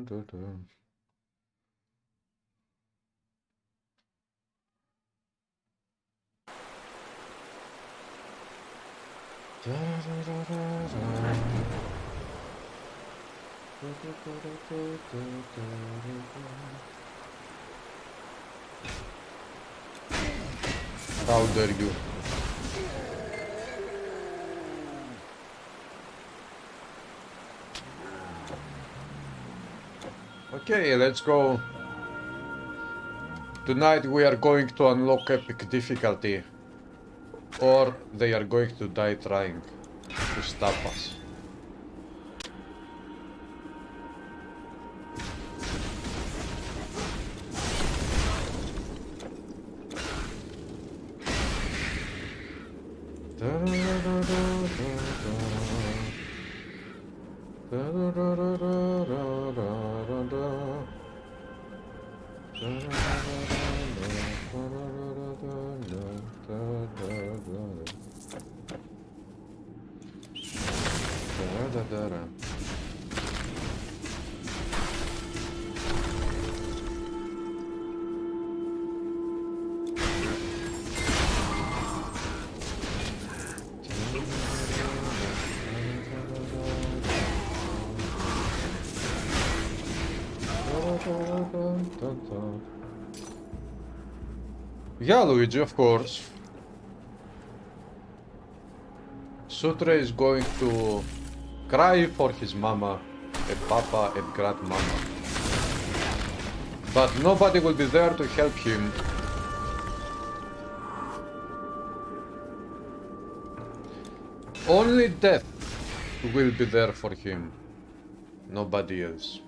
How dare you? Okay, let's go. Tonight we are going to unlock epic difficulty. Or they are going to die trying to stop us. Yeah, Luigi, of course. Sutre is going to cry for his mama, and papa, and grandmama. But nobody will be there to help him. Only death will be there for him. Nobody else.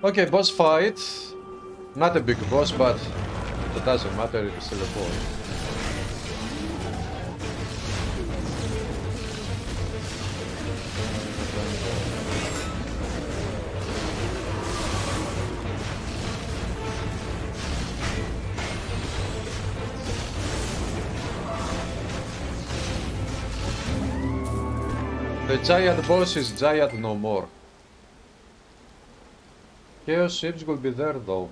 Okay, boss fight. Not a big boss, but it doesn't matter, it's still a boss. The giant boss is giant no more. Chaos ships will be there though.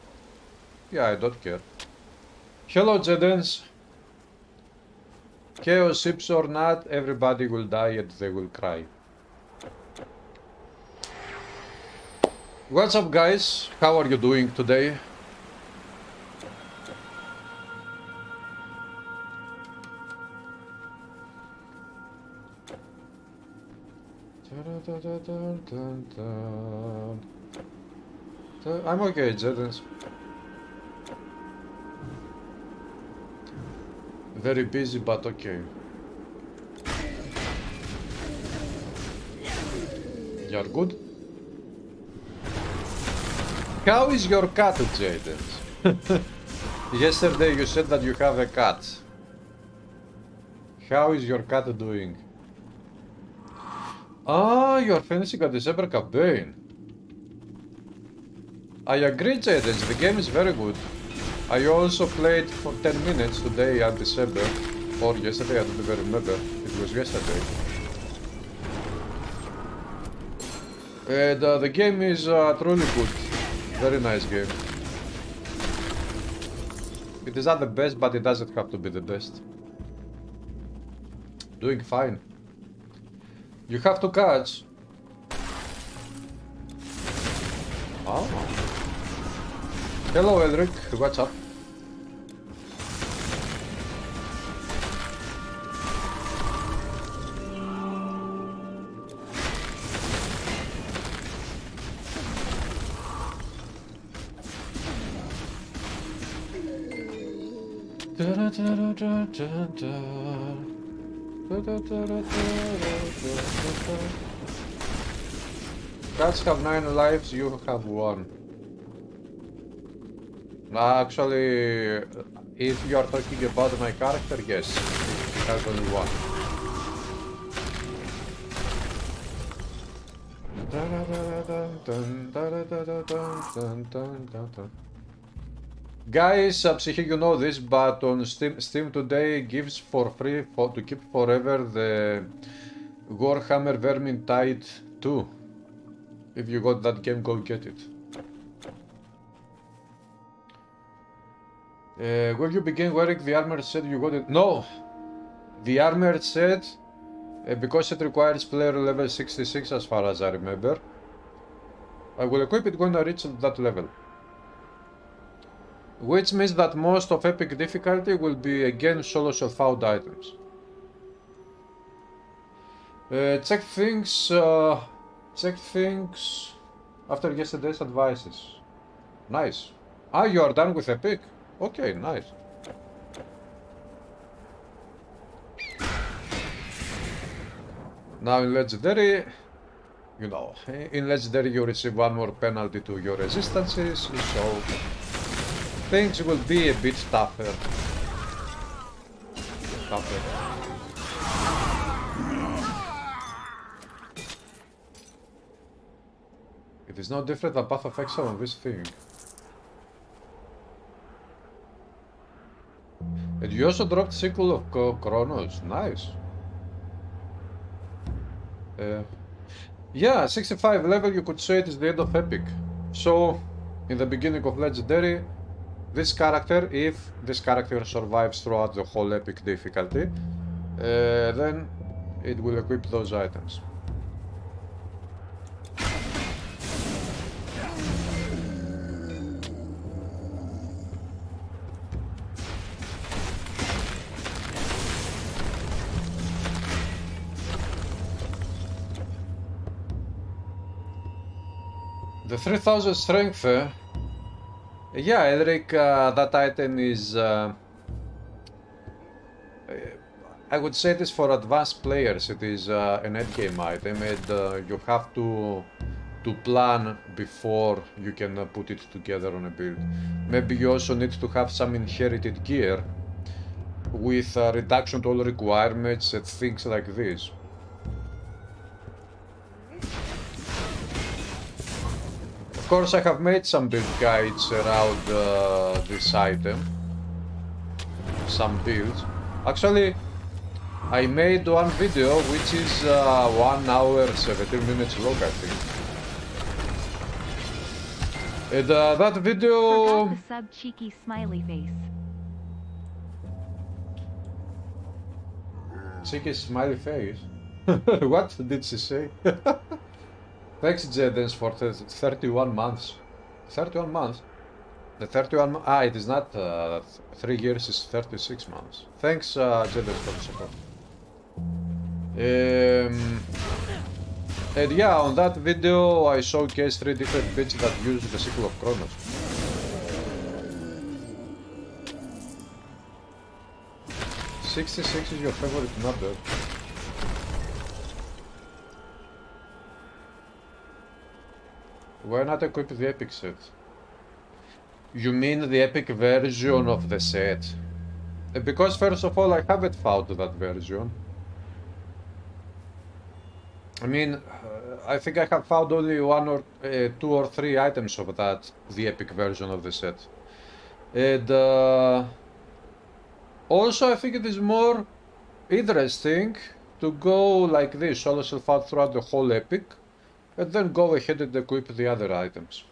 Yeah, I don't care. Hello, Jedens. Chaos ships or not, everybody will die and they will cry. What's up, guys? How are you doing today? I'm okay, Jedens. Very busy, but okay. You're good? How is your cat, Jedens? Yesterday you said that you have a cat. How is your cat doing? Ah, you're finishing a December campaign. I agree, Jedens, the game is very good. I also played for 10 minutes today at December, or yesterday, I don't even remember. It was yesterday. And the game is truly good. Very nice game. It is not the best, but it doesn't have to be the best. Doing fine. You have to catch. Oh. Hello, Edric. What's up? Cats have 9 lives, you have 1. Actually, if you are talking about my character, yes, he has only 1. Guys, Psyche, you know this, but on Steam today gives for free to keep forever the Warhammer Vermintide 2. If you got that game, go get it. Will you begin wearing the armor set you got it? No! The armor set, because it requires player level 66 as far as I remember, I will equip it when I reach that level. Which means that most of epic difficulty will be again solo self-found items. Check things after yesterday's advices. Nice. Ah, you are done with epic? Okay, nice. Now in legendary, you know, in legendary you receive one more penalty to your resistances, so things will be a bit tougher. It is no different than Path of Exile on this thing. And you also dropped sequel of Chronos. Nice. Yeah, 65 level, you could say it is the end of epic. So, in the beginning of legendary, this character, if this character survives throughout the whole epic difficulty, then it will equip those items. The 3000 strength, yeah, Elric, that item is, I would say it is for advanced players. It is an endgame item, and you have to plan before you can put it together on a build. Maybe you also need to have some inherited gear with reduction to all requirements and things like this. Of course, I have made some build guides around this item. Some builds. Actually, I made one video which is 1 hour 17 minutes long, I think. And that video... Forgot the sub cheeky smiley face. Cheeky smiley face? What did she say? Thanks, Jedens, for 31 months. 31 months? The 31 ah, it is not 3 years, it's 36 months. Thanks, Jedens, for the support. And yeah, on that video I showcased 3 different bits that use the sequel of Chronos. $66 is your favorite number. Why not equip the epic set? You mean the epic version of the set? Because first of all, I haven't found that version. I mean, I think I have found only 1 or 2 or 3 items of that, the epic version of the set. And also I think it is more interesting to go like this, solo self-out throughout the whole epic, and then go ahead and equip the other items.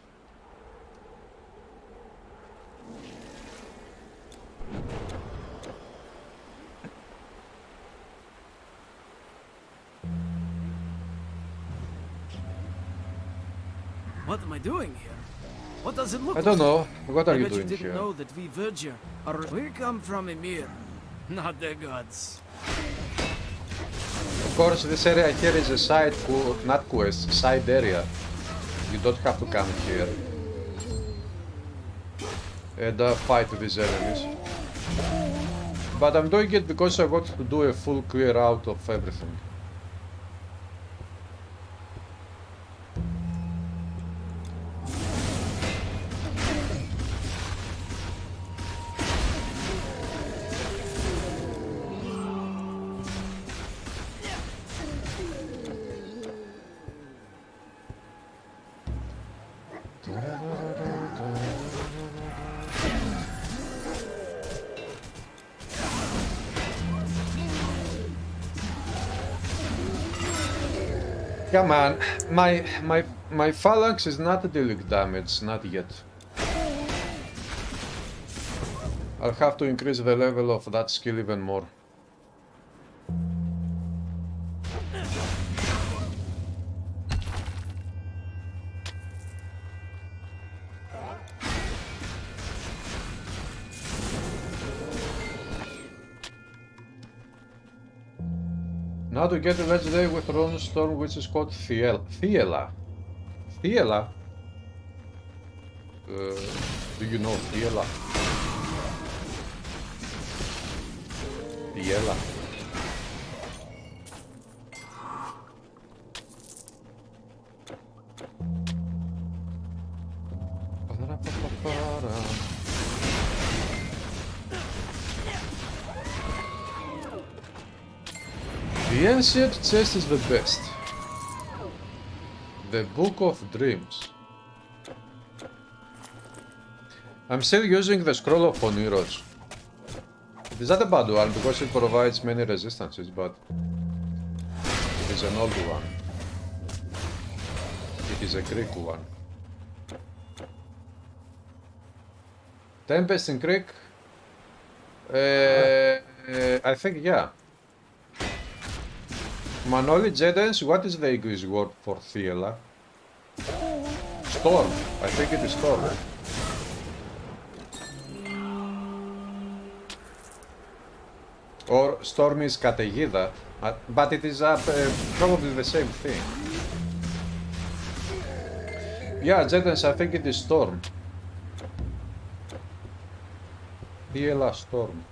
What am I doing here? What does it look like? I don't know. What are I you bet doing you didn't here? know that we Virgin are... We come from Emir, not the gods. Of course, this area here is a side, not quest, side area. You don't have to come here and fight these enemies. But I'm doing it because I want to do a full clear out of everything. Come on, my phalanx is not dealing damage, not yet. I'll have to increase the level of that skill even more. Now to get a legendary with Rune Storm, which is called Thiela. Thiela? Do you know Thiela? Thiela. The ancient chest is the best. The Book of Dreams. I'm still using the Scroll of Oniros. It is not a bad one because it provides many resistances, but it is an old one. It is a Greek one. Tempest in Greek? I think, yeah. Manoli Jedens, what is the English word for Thiela? Storm. I think it is storm. Or storm is καταιγίδα, but it is probably the same thing. Yeah, Jedens, I think it is storm. Thiela storm.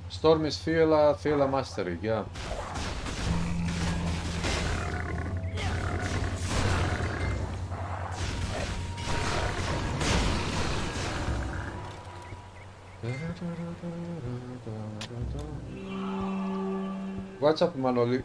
Storm is Thiela Mastery, yeah. What's up, Manoli?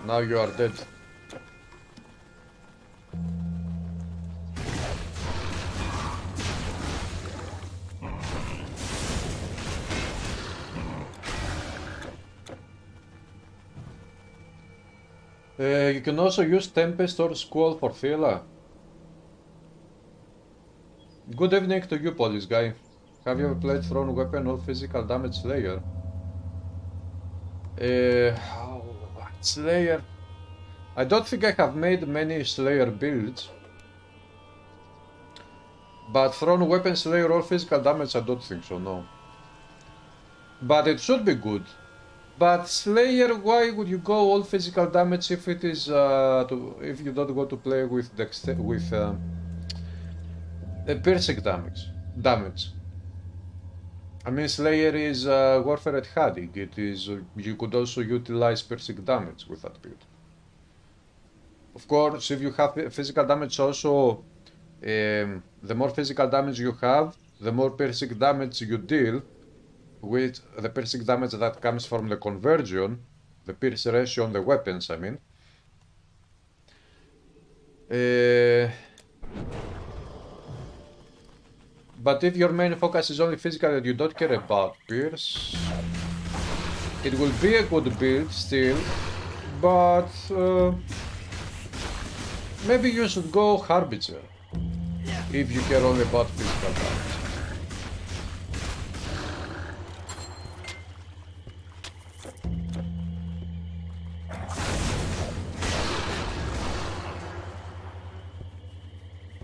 Now you are dead. You can also use Tempest or Squall for Thiela. Good evening to you, police guy. Have you ever played thrown weapon or physical damage Slayer? Slayer. I don't think I have made many Slayer builds. But thrown weapon Slayer or physical damage, I don't think so, no. But it should be good. But Slayer, why would you go all physical damage if it is if you don't go to play with piercing damage? I mean, Slayer is warfare at hunting. It is you could also utilize piercing damage with that build. Of course, if you have physical damage also, the more physical damage you have, the more piercing damage you deal. With the piercing damage that comes from the conversion, the pierce ratio on the weapons, I mean. But if your main focus is only physical and you don't care about pierce, it will be a good build still, but maybe you should go Harbinger if you care only about physical damage.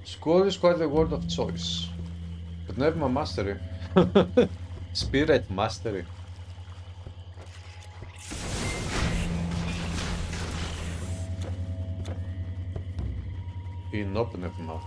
Squall is quite the word of choice. But never my mastery. Spirit mastery. Inopnevma.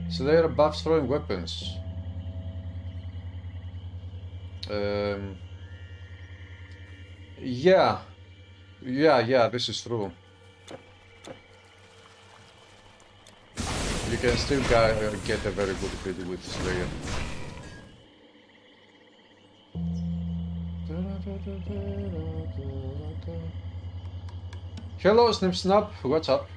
Slayer buffs throwing weapons. Yeah, this is true. You can still get a very good hit with Slayer. Hello, Snip Snap, what's up?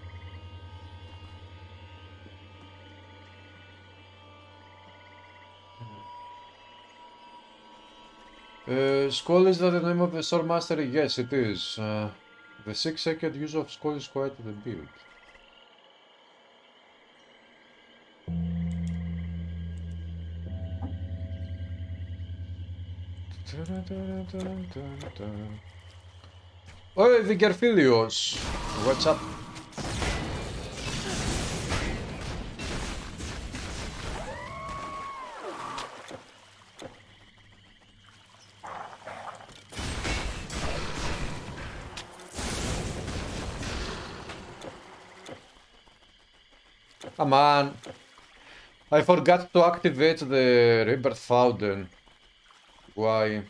Squall, is that the name of the Sword Mastery? Yes, it is. The 6-second use of Squall is quite the build. Oi, Vigerphilios! What's up? Come on. I forgot to activate the Rebirth Fountain. Why?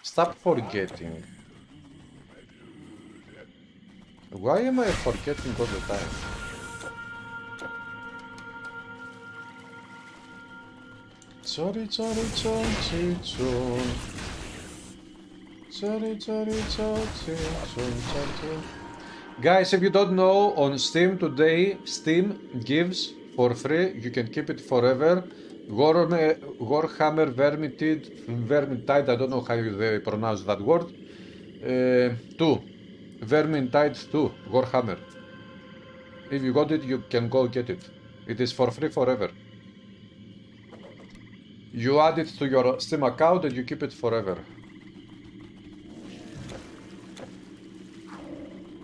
Stop forgetting. Why am I forgetting all the time? Sorry. Guys, if you don't know, on Steam today, Steam gives for free, you can keep it forever, Warhammer Vermintide, I don't know how they pronounce that word, 2, Vermintide 2, Warhammer. If you got it, you can go get it. It is for free forever. You add it to your Steam account and you keep it forever.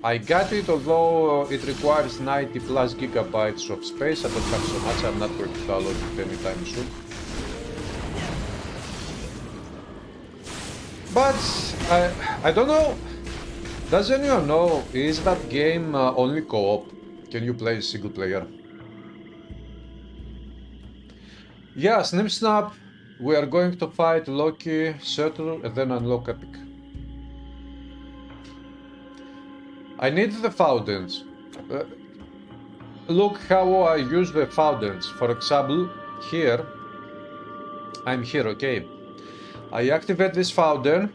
I got it, although it requires 90 plus gigabytes of space. I don't have so much, I'm not going to download it anytime soon. But I don't know, does anyone know, is that game only co-op? Can you play single player? Yeah, Snip Snap, we are going to fight Loki, settle, and then unlock Epic. I need the fountains. Look how I use the fountains. For example, here, I'm here, okay. I activate this fountain,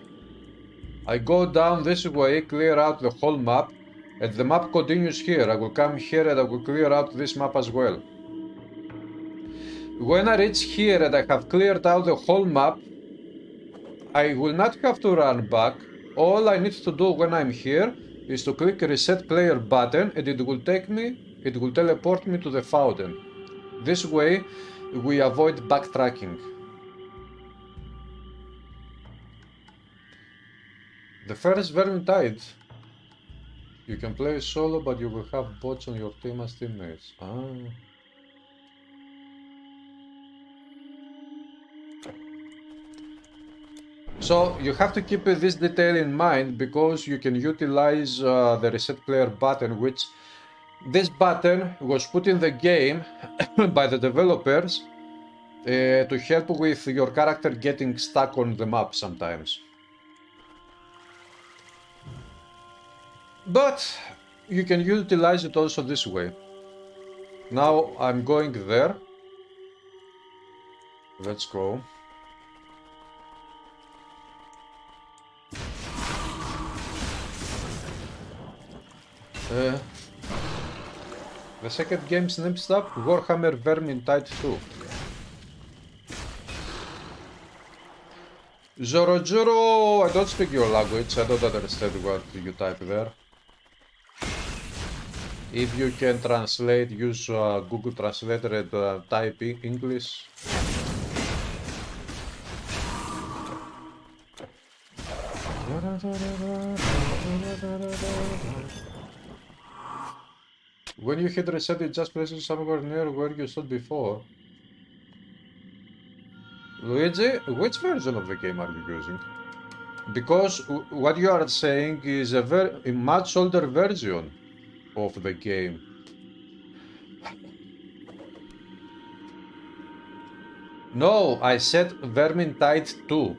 I go down this way, clear out the whole map, and the map continues here. I will come here and I will clear out this map as well. When I reach here and I have cleared out the whole map, I will not have to run back. All I need to do when I'm here is to click reset player button and it will teleport me to the fountain. This way we avoid backtracking. The first Vermintide. You can play solo, but you will have bots on your team as teammates. So you have to keep this detail in mind because you can utilize the reset player button, which this button was put in the game by the developers to help with your character getting stuck on the map sometimes. But you can utilize it also this way. Now I'm going there. Let's go. The second game's name stop, Warhammer Vermintide 2. Zorojuro, I don't speak your language, I don't understand what you type there. If you can translate, use Google Translator and type English. When you hit reset, it just places somewhere near where you stood before. Luigi, which version of the game are you using? Because what you are saying is a much older version of the game. No, I said Vermintide 2.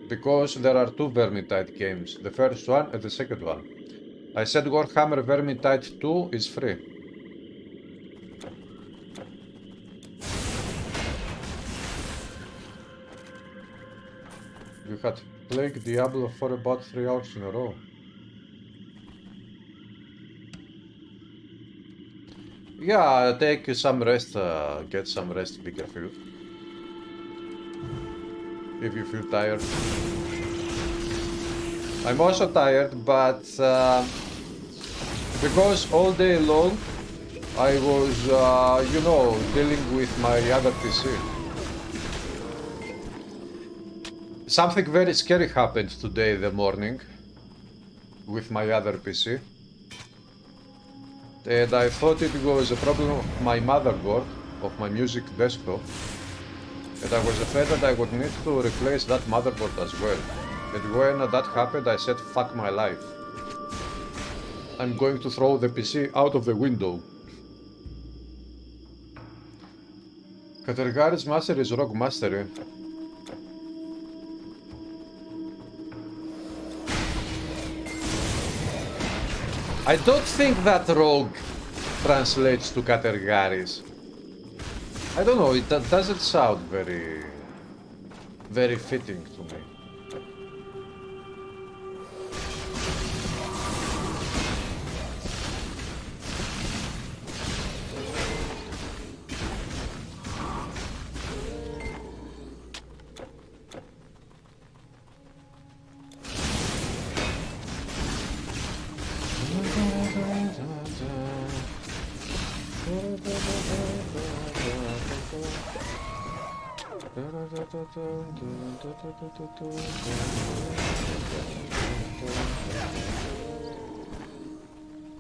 Because there are two Vermintide games, the first one and the second one. I said Warhammer Vermintide 2 is free. You had played Diablo for about 3 hours in a row. Yeah, take some rest, get some rest, be careful. If you feel tired. I'm also tired, but because all day long I was, you know, dealing with my other PC. Something very scary happened today in the morning with my other PC. And I thought it was a problem of my motherboard, of my music desktop. And I was afraid that I would need to replace that motherboard as well. And when that happened, I said, fuck my life. I'm going to throw the PC out of the window. Katergari's master is Rogue Mastery. I don't think that Rogue translates to Katergaris. I don't know, it doesn't sound very fitting to me.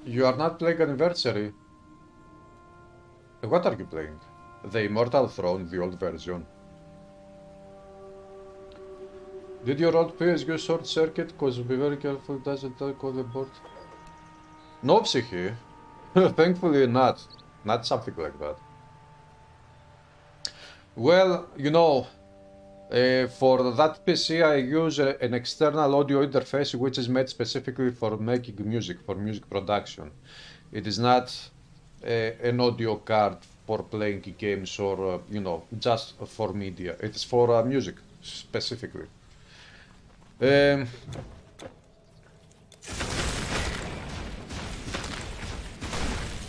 You are not playing Anniversary. What are you playing? The Immortal Throne, the old version. Did your old PS use short circuit? Cause be very careful, it doesn't call the board. No, Psyche. Thankfully not. Not something like that. Well, you know, for that PC I use an external audio interface which is made specifically for making music, for music production. It is not an audio card for playing games or, you know, just for media. It is for music, specifically.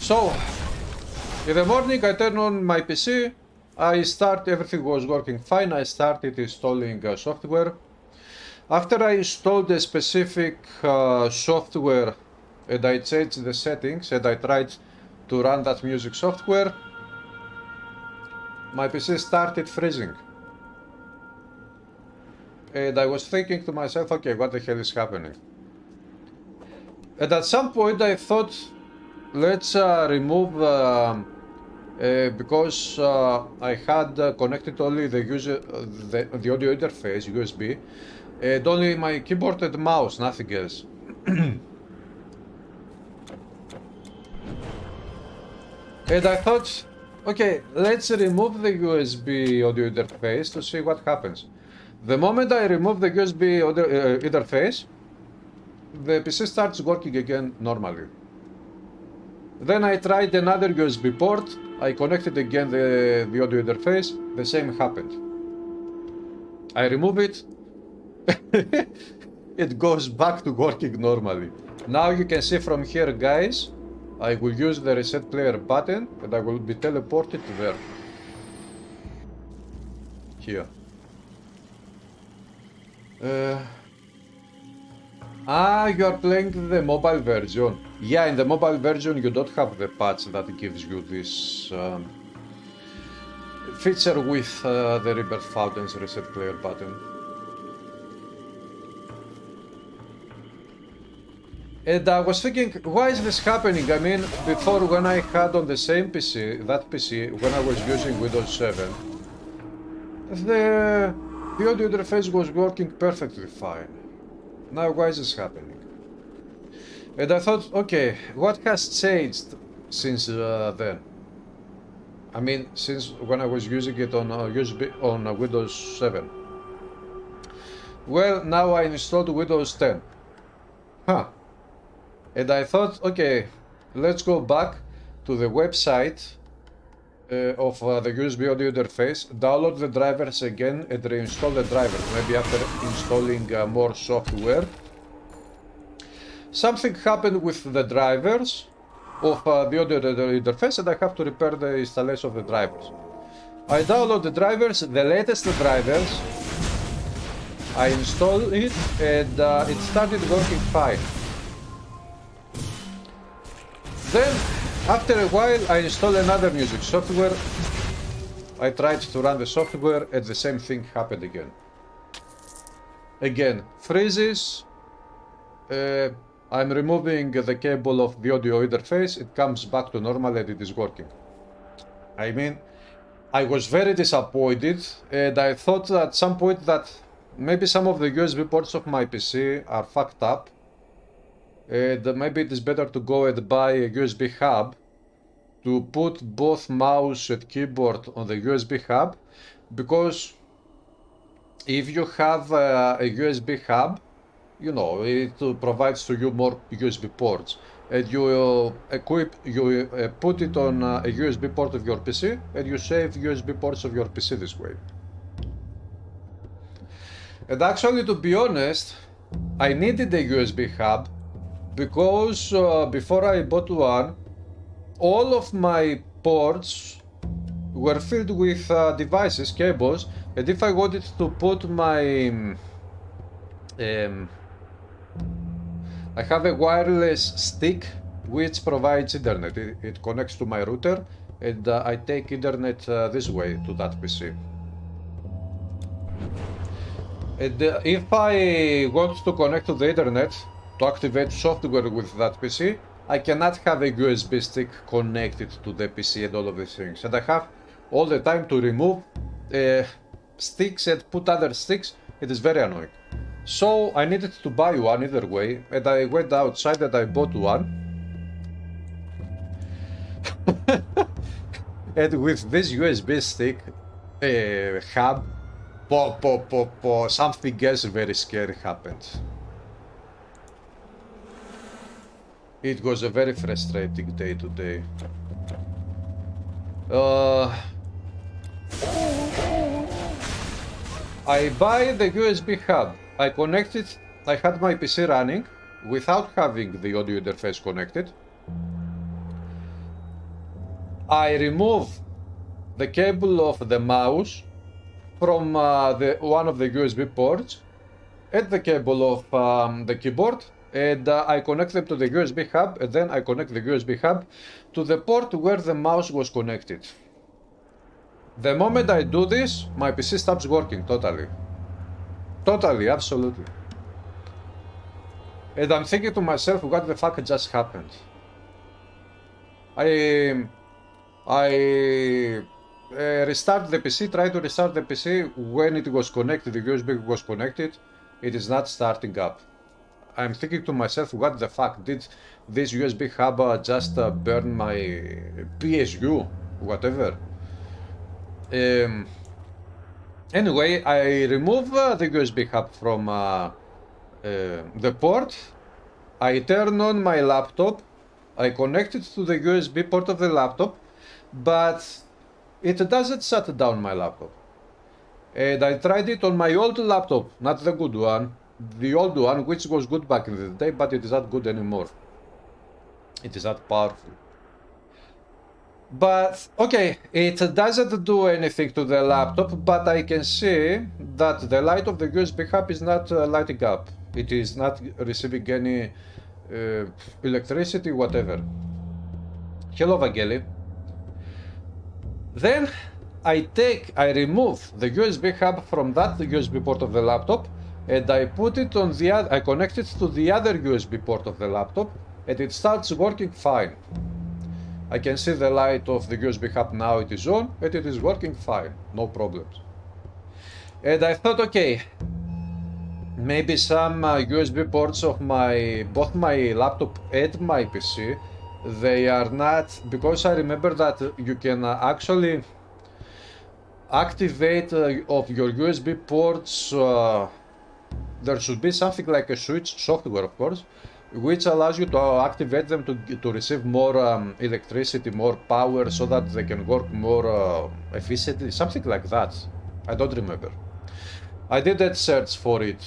So, in the morning I turn on my PC, everything was working fine, I started installing software. After I installed a specific software and I changed the settings and I tried to run that music software, my PC started freezing. And I was thinking to myself, okay, what the hell is happening? And at some point I thought, let's remove, because I had connected only the audio interface, USB, and only my keyboard and mouse, nothing else. And I thought, okay, let's remove the USB audio interface to see what happens. The moment I remove the USB audio interface, the PC starts working again normally. Then I tried another USB port. I connected again the audio interface. The same happened. I remove it. It goes back to working normally. Now you can see from here, guys, I will use the reset player button and I will be teleported there. Here. You are playing the mobile version. Yeah, in the mobile version you don't have the patch that gives you this feature with the Rebirth Fountain's reset player button. And I was thinking, why is this happening? I mean, before when I had on the same PC, that PC, when I was using Windows 7, the audio interface was working perfectly fine. Now why is this happening? And I thought, okay, what has changed since then? I mean, since when I was using it on USB on Windows 7. Well, now I installed Windows 10. Huh. And I thought, okay, let's go back to the website of the USB audio interface, download the drivers again and reinstall the drivers, maybe after installing more software. Something happened with the drivers of the audio interface and I have to repair the installation of the drivers. I download the drivers, the latest drivers, I install it and it started working fine. Then, after a while, I install another music software. I tried to run the software and the same thing happened again. Again, freezes. I'm removing the cable of the audio interface. It comes back to normal and it is working. I mean, I was very disappointed and I thought at some point that maybe some of the USB ports of my PC are fucked up. And maybe it is better to go and buy a USB hub to put both mouse and keyboard on the USB hub, because if you have a USB hub, you know, it provides to you more USB ports, and you put it on a USB port of your PC and you save USB ports of your PC this way. And actually, to be honest, I needed a USB hub because before I bought one, all of my ports were filled with devices, cables, and if I wanted to put my I have a wireless stick which provides internet. It connects to my router and I take internet this way to that PC. And if I want to connect to the internet to activate software with that PC, I cannot have a USB stick connected to the PC and all of these things. And I have all the time to remove sticks and put other sticks. It is very annoying. So I needed to buy one either way, and I went outside and I bought one. And with this USB stick hub, something else very scary happened. It was a very frustrating day today. I buy the USB hub. I connect it. I had my PC running without having the audio interface connected. I remove the cable of the mouse from one of the USB ports and the cable of the keyboard, and I connect them to the USB hub, and then I connect the USB hub to the port where the mouse was connected. The moment I do this, my PC stops working totally. Totally, absolutely. And I'm thinking to myself, what the fuck just happened? I restart the PC, try to restart the PC. When it was connected, the USB was connected, it is not starting up. I'm thinking to myself, what the fuck, did this USB hub just burn my PSU, whatever? Anyway, I remove the USB hub from the port. I turn on my laptop I connect it to the USB port of the laptop, but it doesn't shut down my laptop. And I tried it on my old laptop, not the good one, the old one, which was good back in the day, but it is not good anymore. It is not powerful. But, okay, it doesn't do anything to the laptop, but I can see that the light of the USB hub is not lighting up. It is not receiving any electricity, whatever. Hello, Vangeli. Then I remove the USB hub from that USB port of the laptop, and I put it on the other, I connect it to the other USB port of the laptop, and it starts working fine. I can see the light of the USB hub now, it is on, and it is working fine, no problems. And I thought, okay, maybe some USB ports of both my laptop and my PC, they are not, because I remember that you can actually activate of your USB ports, there should be something like a switch software, of course, which allows you to activate them to receive more electricity, more power, so that they can work more efficiently, something like that. I don't remember. I did a search for it.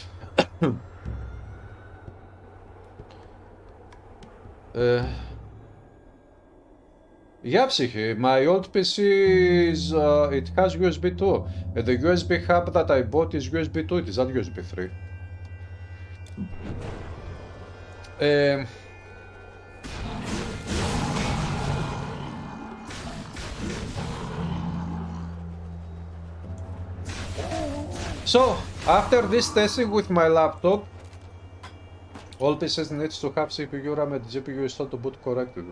Yeah, Psyche, my old PC is, it has USB 2. And the USB hub that I bought is USB 2, it is not USB 3. So, after this testing with my laptop, all PCs needs to have CPU, RAM and GPU installed to boot correctly.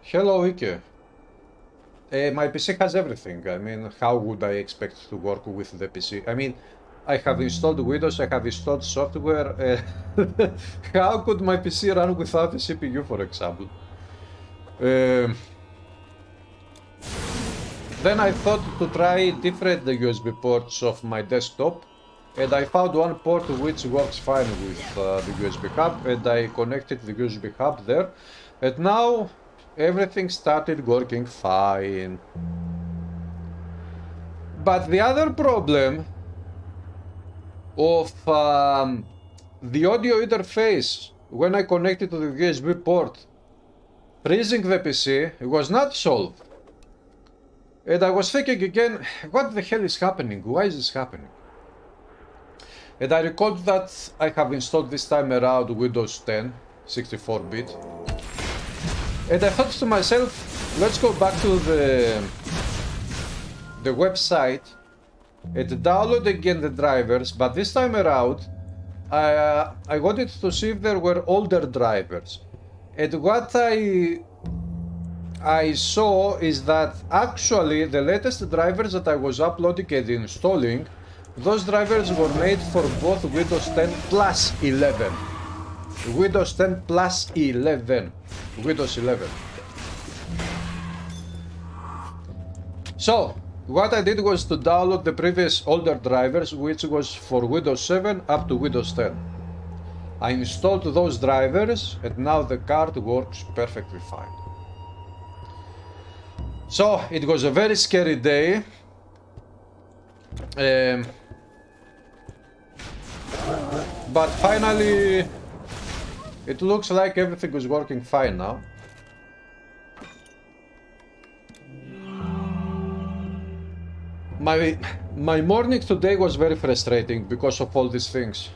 Hello, Ike. My PC has everything. I mean, how would I expect to work with the PC? I mean, I have installed Windows, I have installed software. How could my PC run without a CPU, for example? Then I thought to try different USB ports of my desktop, and I found one port which works fine with the USB hub, and I connected the USB hub there, and now everything started working fine. But the other problem of the audio interface when I connected to the USB port freezing the PC was not solved. And I was thinking again, what the hell is happening? Why is this happening? And I recalled that I have installed this time around Windows 10 64-bit. And I thought to myself, let's go back to the website and download again the drivers, but this time around I wanted to see if there were older drivers. And what I saw is that actually the latest drivers that I was uploading and installing, those drivers were made for both Windows 10 plus 11. Windows 10 plus 11. Windows 11. So, what I did was to download the previous older drivers, which was for Windows 7 up to Windows 10. I installed those drivers, and now the card works perfectly fine. So, it was a very scary day. But finally, it looks like everything is working fine now. My morning today was very frustrating because of all these things.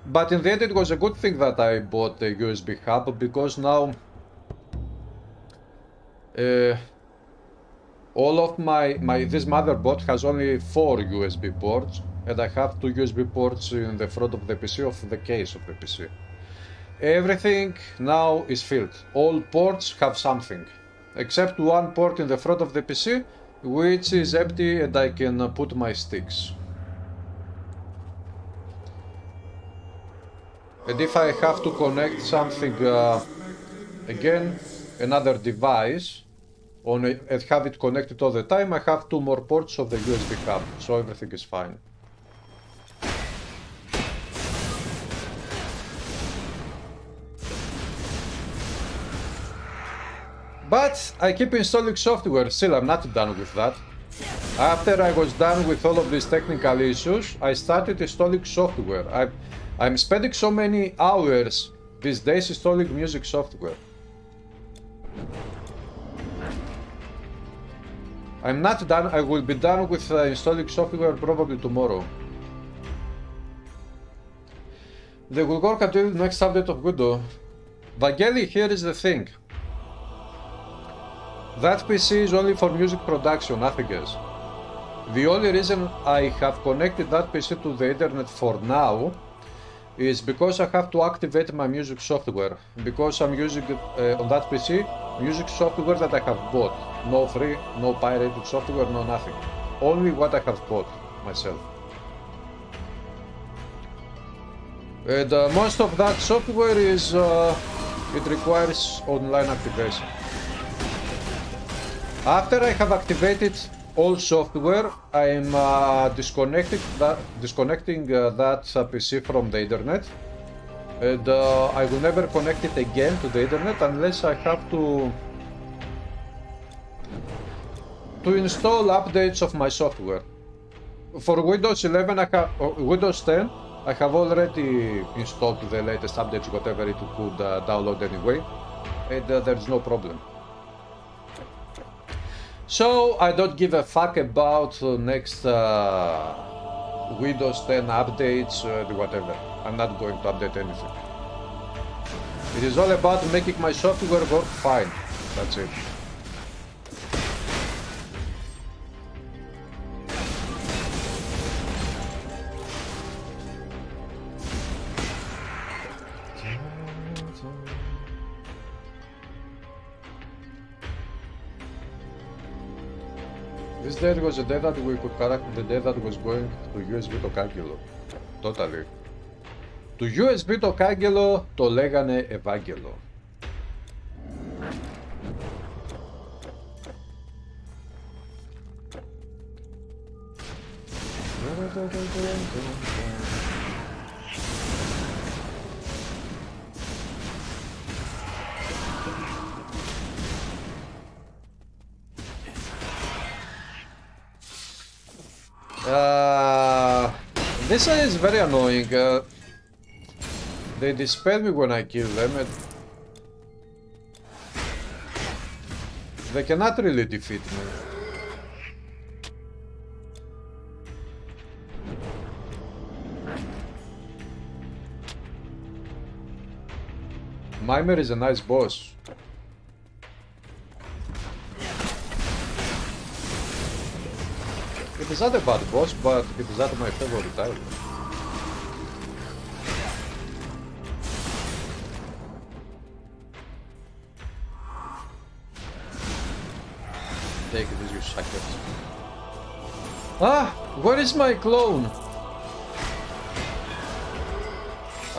But in the end, it was a good thing that I bought a USB hub, because now all of this motherboard has only 4 USB ports, and I have 2 USB ports in the front of the PC, of the case of the PC. Everything now is filled. All ports have something, except one port in the front of the PC, which is empty, and I can put my sticks. And if I have to connect something again, another device, and have it connected all the time, I have 2 more ports of the USB hub, so everything is fine. But I keep installing software. Still, I'm not done with that. After I was done with all of these technical issues, I started installing software. I'm spending so many hours these days installing music software. I'm not done. I will be done with installing software probably tomorrow. They will work until the next update of Windows. Vangeli, here is the thing. That PC is only for music production, nothing else. The only reason I have connected that PC to the internet for now is because I have to activate my music software. Because I'm using on that PC music software that I have bought. No free, no pirated software, no nothing. Only what I have bought myself. And most of that software is, it requires online activation. After I have activated all software, I am disconnecting that PC from the internet, and I will never connect it again to the internet unless I have to install updates of my software. For Windows 11, Windows 10, I have already installed the latest updates, whatever it could download anyway, and there's no problem. So I don't give a fuck about next Windows 10 updates, whatever. I'm not going to update anything. It is all about making my software work fine. That's it. This day was a day that we could character the day that was going to USB το κάγκελο. Totally. To USB το κάγκελο το λέγανε Ευάγγελο. This is very annoying. They dispel me when I kill them, and they cannot really defeat me. Mimer is a nice boss. It is not a bad boss, but it is not my favorite either. Take this, you suckers. Ah! Where is my clone?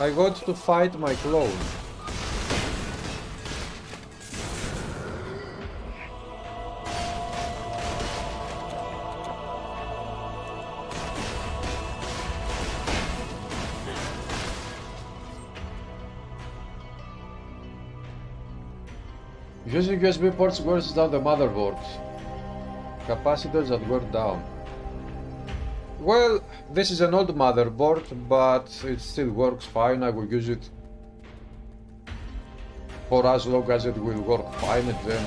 I got to fight my clone. Using USB ports wears down the motherboard. Capacitors that wear down. Well, this is an old motherboard, but it still works fine. I will use it for as long as it will work fine, and then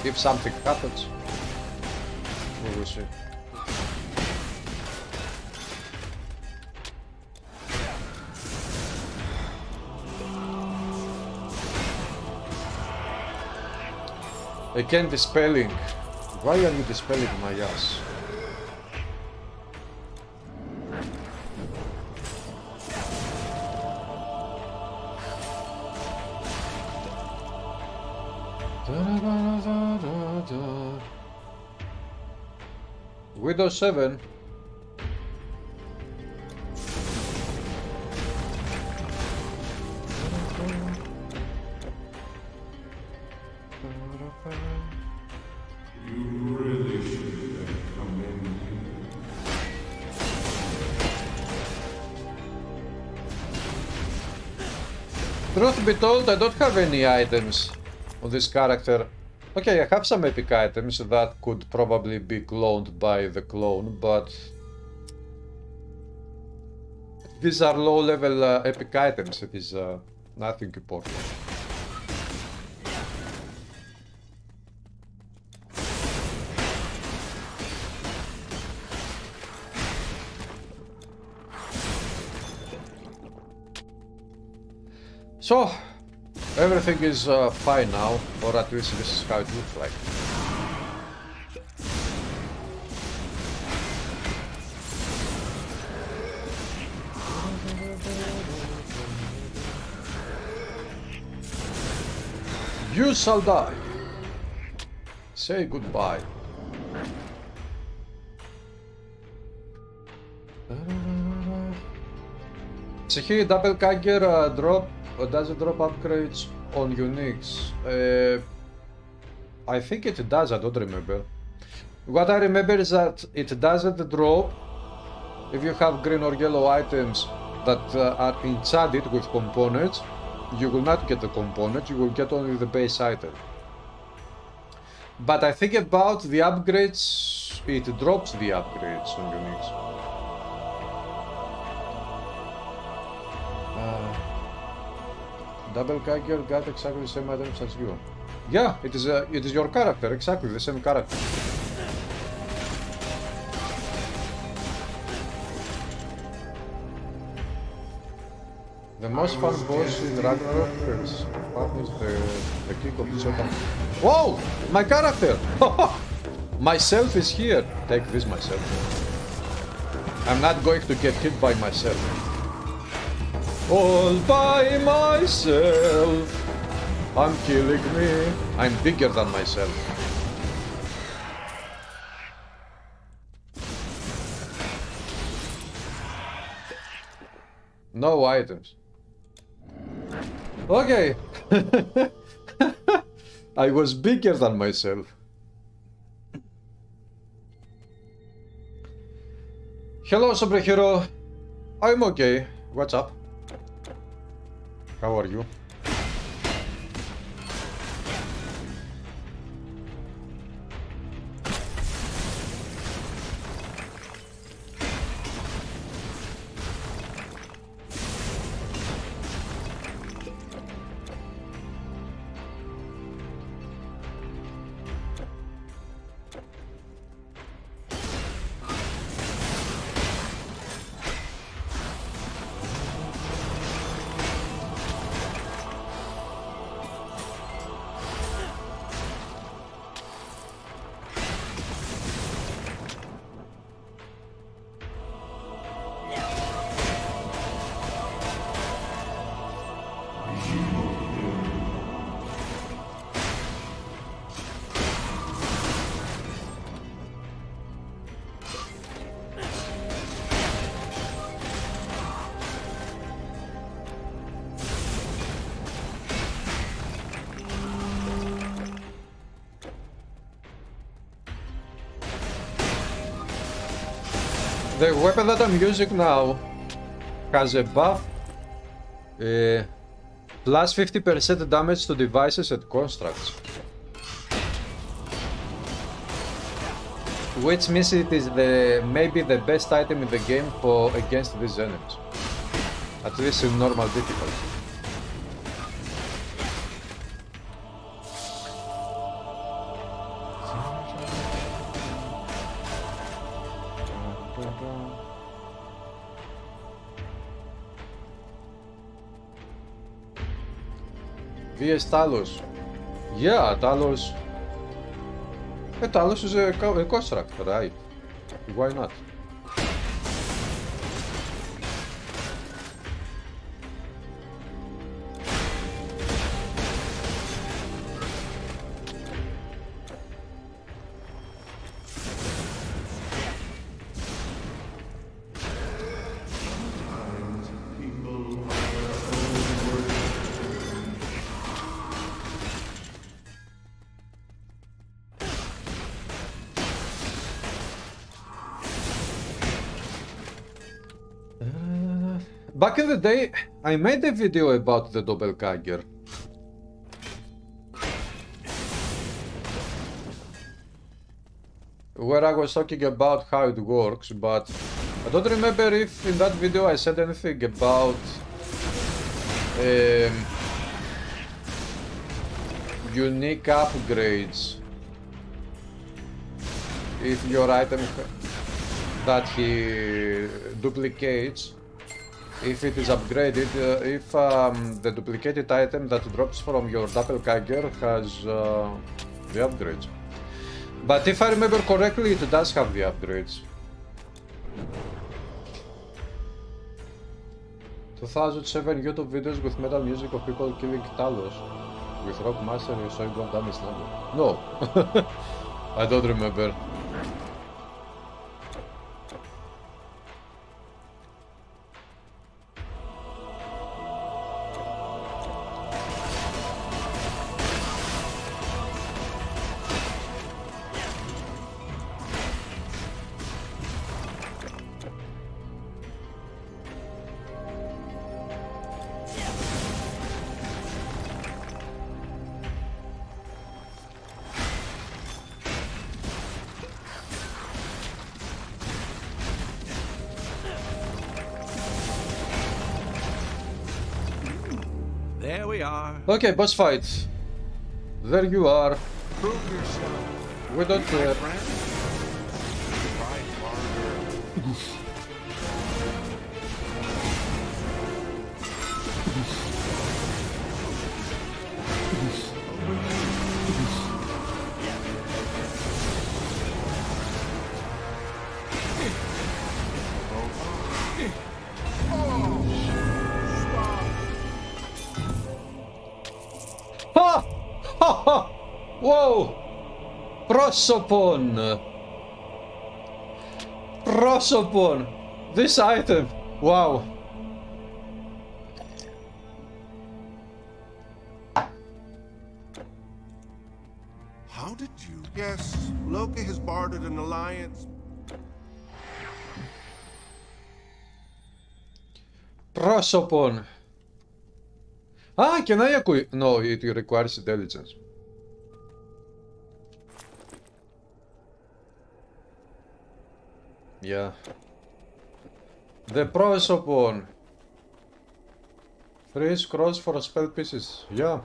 if something happens, we will see. Again, dispelling. Why are you dispelling my ass? Windows 7. Truth be told, I don't have any items on this character Okay, I have some epic items that could probably be cloned by the clone, but these are low-level epic items. It is nothing important. So, everything is fine now, or at least this is how it looks like. You shall die. Say goodbye. So here, double Kagger does it drop upgrades on Unix? I think it does, I don't remember. What I remember is that it doesn't drop if you have green or yellow items that are enchanted with components. You will not get the component, you will get only the base item. But I think about the upgrades, it drops the upgrades on Unix. Double Kagger got exactly the same items as you. Yeah, it is your character, exactly the same character. The most fun boss in Ragnarok is the kick of the second. Whoa! My character! Myself is here! Take this, myself. I'm not going to get hit by myself. All by myself! I'm killing me. I'm bigger than myself. No items. Okay. I was bigger than myself. Hello, superhero. I'm okay. What's up? How are you? The weapon that I'm using now has a buff plus 50% damage to devices and constructs, which means it is maybe the best item in the game for against these enemies, at least in normal difficulty. VS Talos. Yeah, Talos. Talos is a construct, right? Why not? Back in the day, I made a video about the Doppelganger. where I was talking about how it works, but I don't remember if in that video I said anything about unique upgrades. If your item that he duplicates, if it is upgraded, if the duplicated item that drops from your doppelganger has the upgrades. But if I remember correctly, it does have the upgrades. 2007 YouTube videos with metal music of people killing Talos with Rock Master and showing off damage number. No, I don't remember. There we are. Okay, boss fight. There you are. Prove yourself. We don't care. Friend. Try harder. Ha! Ha ha! Whoa! Prosopon! Prosopon! This item! Wow! How did you? Yes, Loki has bartered an alliance. Prosopon! Ah, can I acquire? No, it requires intelligence. Yeah. The Prosopon. Free scrolls for spell pieces. Yeah.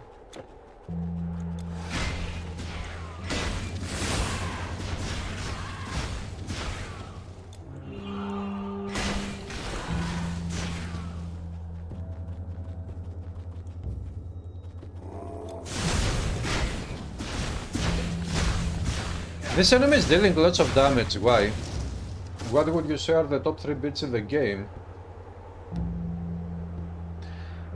This enemy is dealing lots of damage. Why? What would you say are the top 3 builds in the game?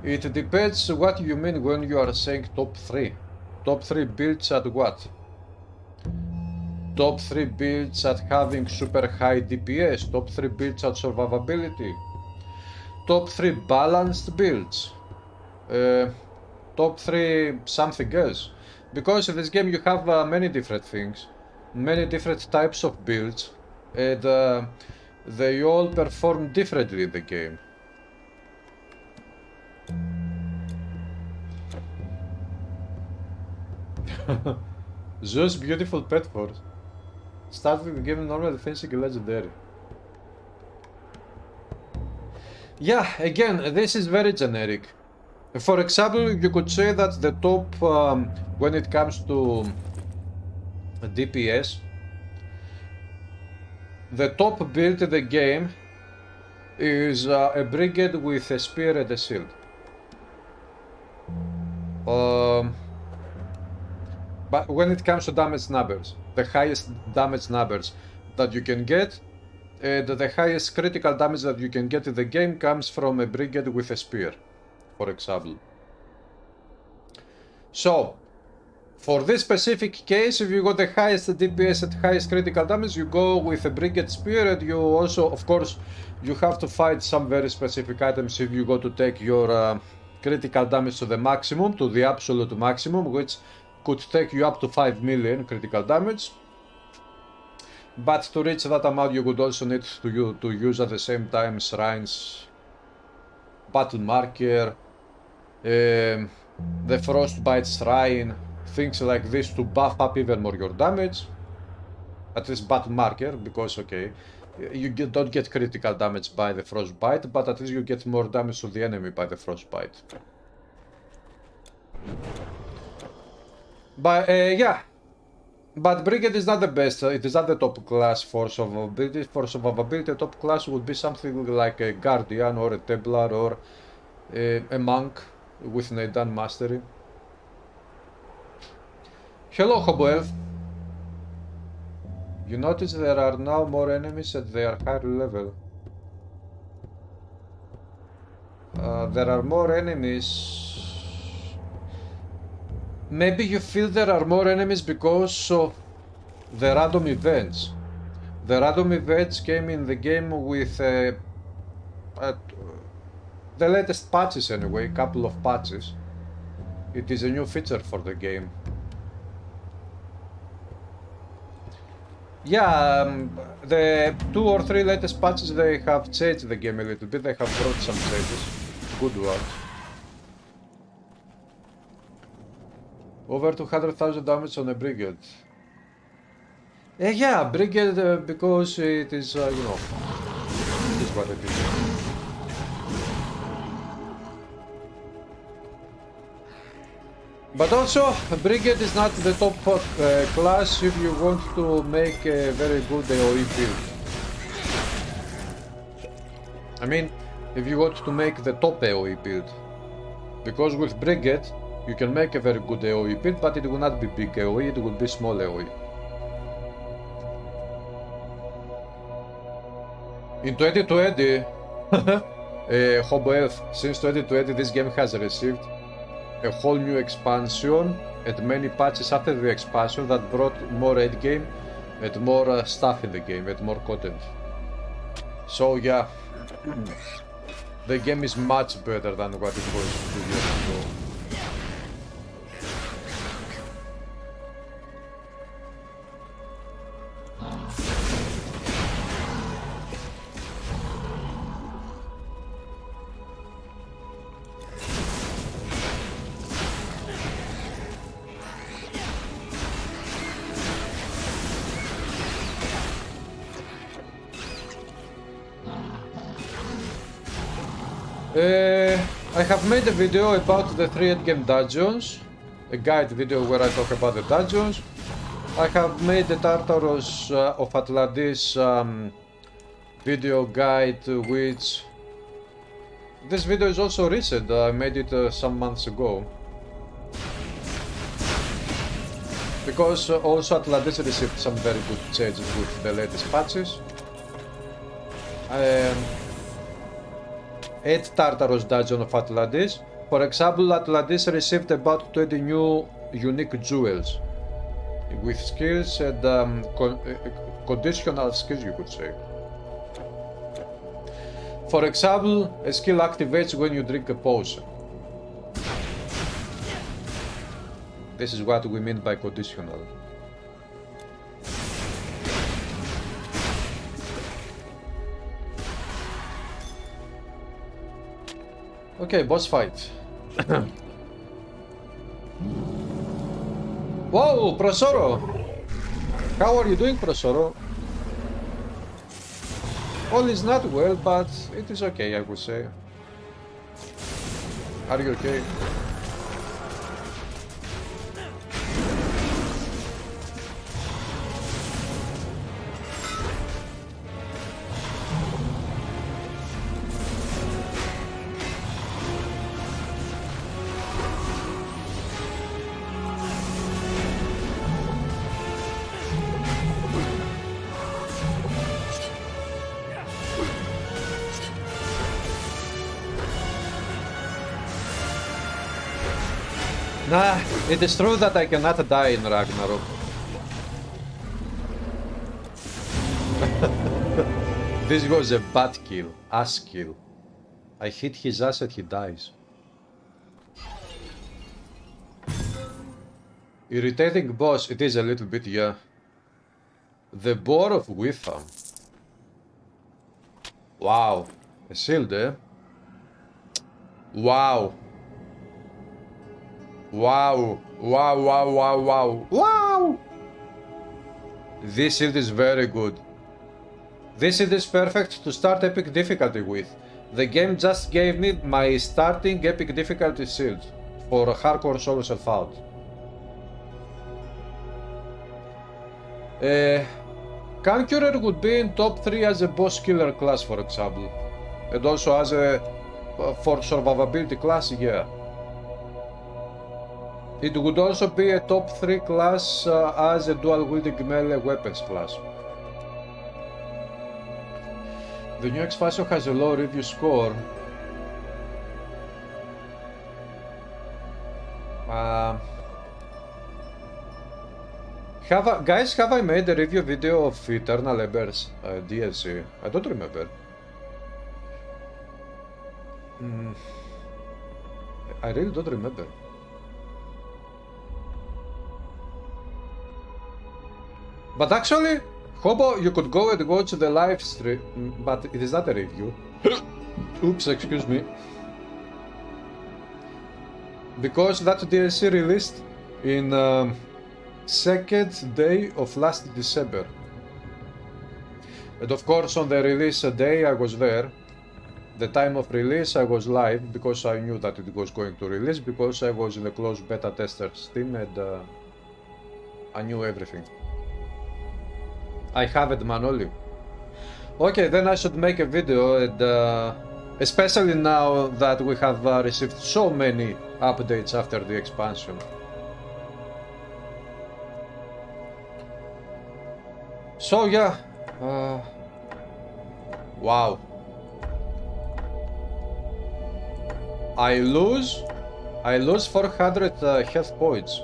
It depends what you mean when you are saying top 3. Top 3 builds at what? Top 3 builds at having super high DPS. Top 3 builds at survivability. Top 3 balanced builds. Top 3 something else. Because in this game you have many different things. Many different types of builds. And they all perform differently in the game. Zeus beautiful pet force. Start with the game normal, fancy, legendary. Yeah, again, this is very generic. For example, you could say that the top, when it comes to DPS, the top build in the game is a brigade with a spear and a shield. But when it comes to damage numbers, the highest damage numbers that you can get, the highest critical damage that you can get in the game comes from a brigade with a spear, for example. So, for this specific case, if you got the highest DPS and highest critical damage, you go with a brigade spear, and you also, of course, you have to fight some very specific items if you go to take your critical damage to the maximum, to the absolute maximum, which could take you up to 5 million critical damage. But to reach that amount, you would also need to use at the same time shrines, battle marker, the frostbite shrine, things like this to buff up even more your damage. At least battle marker, because okay, don't get critical damage by the frostbite, but at least you get more damage to the enemy by the frostbite. But yeah, but Brigade is not the best. It is not the top class for survivability. For survivability, a top class would be something like a Guardian or a Templar or a Monk with Neidan Mastery. Hello, Hobo Elf. You notice there are now more enemies at their higher level. There are more enemies. Maybe you feel there are more enemies because of the random events. The random events came in the game with the latest patches anyway, couple of patches. It is a new feature for the game. Yeah, the 2 or 3 latest patches, they have changed the game a little bit. They have brought some changes, good ones. Over 200,000 damage on a Brigade. Yeah, Brigade, because it is, you know, it is what it is. But also, Brigade is not the top class if you want to make a very good AoE build. I mean, if you want to make the top AoE build. Because with Brigade, you can make a very good AoE build, but it will not be big AoE, it will be small AoE. In 2020, Hobo Elf, since 2020 this game has received a whole new expansion and many patches after the expansion that brought more endgame and more stuff in the game and more content. So yeah, the game is much better than what it was 2 years ago. I have made a video about the 3 endgame dungeons, a guide video where I talk about the dungeons. I have made the Tartarus of Atlantis video guide, which this video is also recent. I made it some months ago. Because also Atlantis received some very good changes with the latest patches. 8 Tartarus dungeon of Atlantis. For example, Atlantis received about 20 new unique jewels with skills and conditional skills, you could say. For example, a skill activates when you drink a potion. This is what we mean by conditional. Okay, boss fight. Whoa, Prosoro! How are you doing, Prosoro? All is not well, but it is okay, I would say. Are you okay? Nah, it is true that I cannot die in Ragnarok. This was a bad kill, ass kill. I hit his ass and he dies. Irritating boss, it is a little bit, yeah. The Boar of Witham. Wow. A shield, eh? Wow. Wow. Wow, wow, wow, wow. Wow! This shield is very good. This shield is perfect to start epic difficulty with. The game just gave me my starting epic difficulty shield for a hardcore solo self-out. Conqueror would be in top 3 as a boss killer class, for example. And also as a for survivability class, yeah. It would also be a top 3 class as a dual wielding melee weapons class. The new expansion has a low review score. Guys, have I made a review video of Eternal Embers DLC? I don't remember. I really don't remember. But actually, Hobo, you could go and watch the live stream, but it is not a review. Oops, excuse me. Because that DLC released in second day of last December. And of course on the release day I was there. The time of release I was live because I knew that it was going to release, because I was in the closed beta testers team and I knew everything. I have it manually. Okay, then I should make a video, and especially now that we have received so many updates after the expansion. So yeah, wow. I lose 400 health points.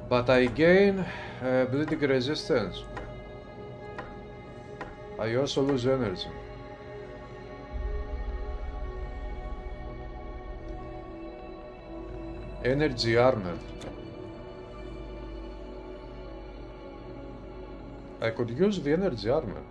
But I gain bleeding resistance. I also lose energy. Energy armor. I could use the energy armor.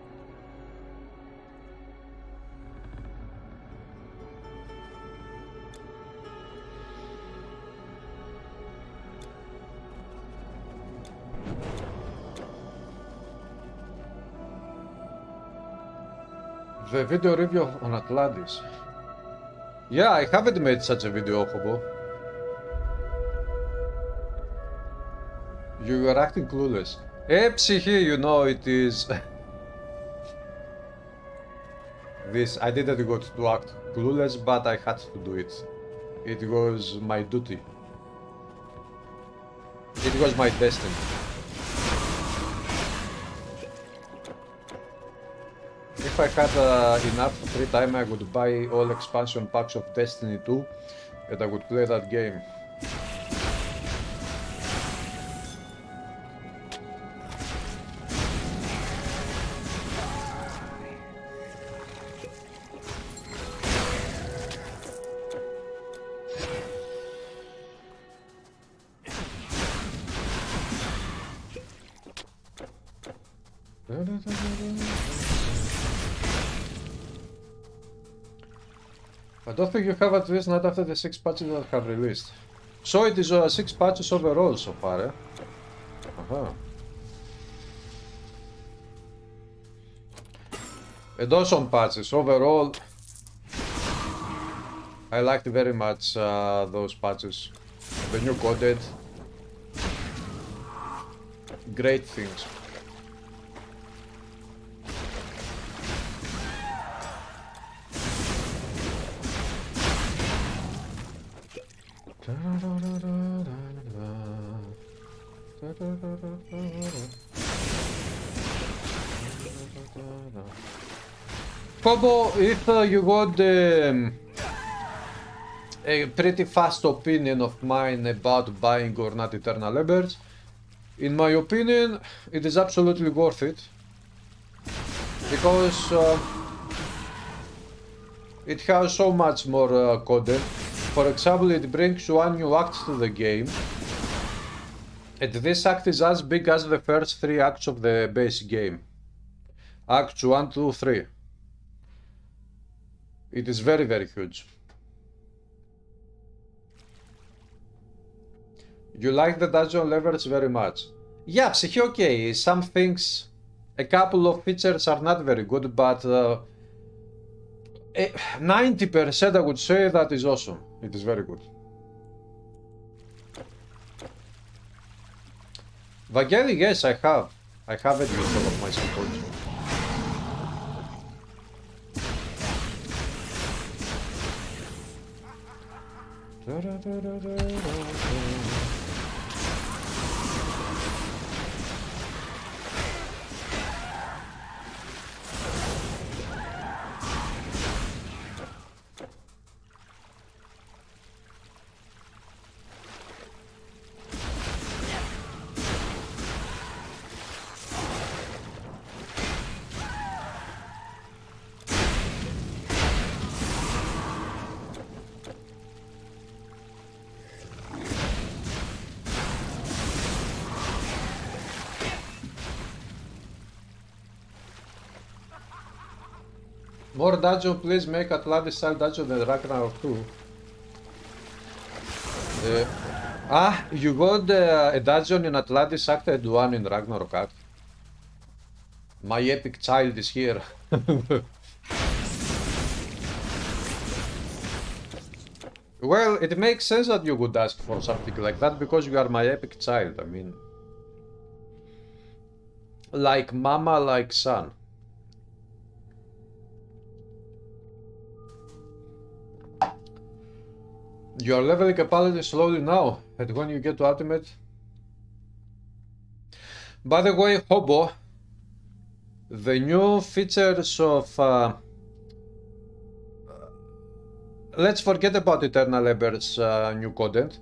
The video review on Atlantis. Yeah, I haven't made such a video, Hobo. You are acting clueless. Psyche, you know it is... This, I didn't go to act clueless, but I had to do it. It was my duty. It was my destiny. If I had enough free time, I would buy all expansion packs of Destiny 2 and I would play that game. I don't think you have at least not after the 6 patches that have released. So it is 6 patches overall so far, eh? And awesome patches overall. I liked very much those patches. The new content. Great things. Kobo, if you want a pretty fast opinion of mine about buying or not Eternal Embers, in my opinion, it is absolutely worth it, because it has so much more content. For example, it brings one new act to the game, and this act is as big as the first 3 acts of the base game. Acts 1, 2, 3. It is very, very huge. You like the dungeon levels very much. Yeah, Psyche, okay. Some things, a couple of features are not very good, but 90% I would say that is awesome. It is very good. Vangeli, yes, I have. I have it with all of my support. More dungeon, please make Atlantis style dungeon than Ragnarok 2. You got a dungeon in Atlantis Act and 1 in Ragnarok Act. My epic child is here. Well, it makes sense that you would ask for something like that because you are my epic child. I mean, like mama, like son. You are leveling a paladin slowly now, and when you get to ultimate... By the way, Hobo, the new features of... let's forget about Eternal Ember's new content.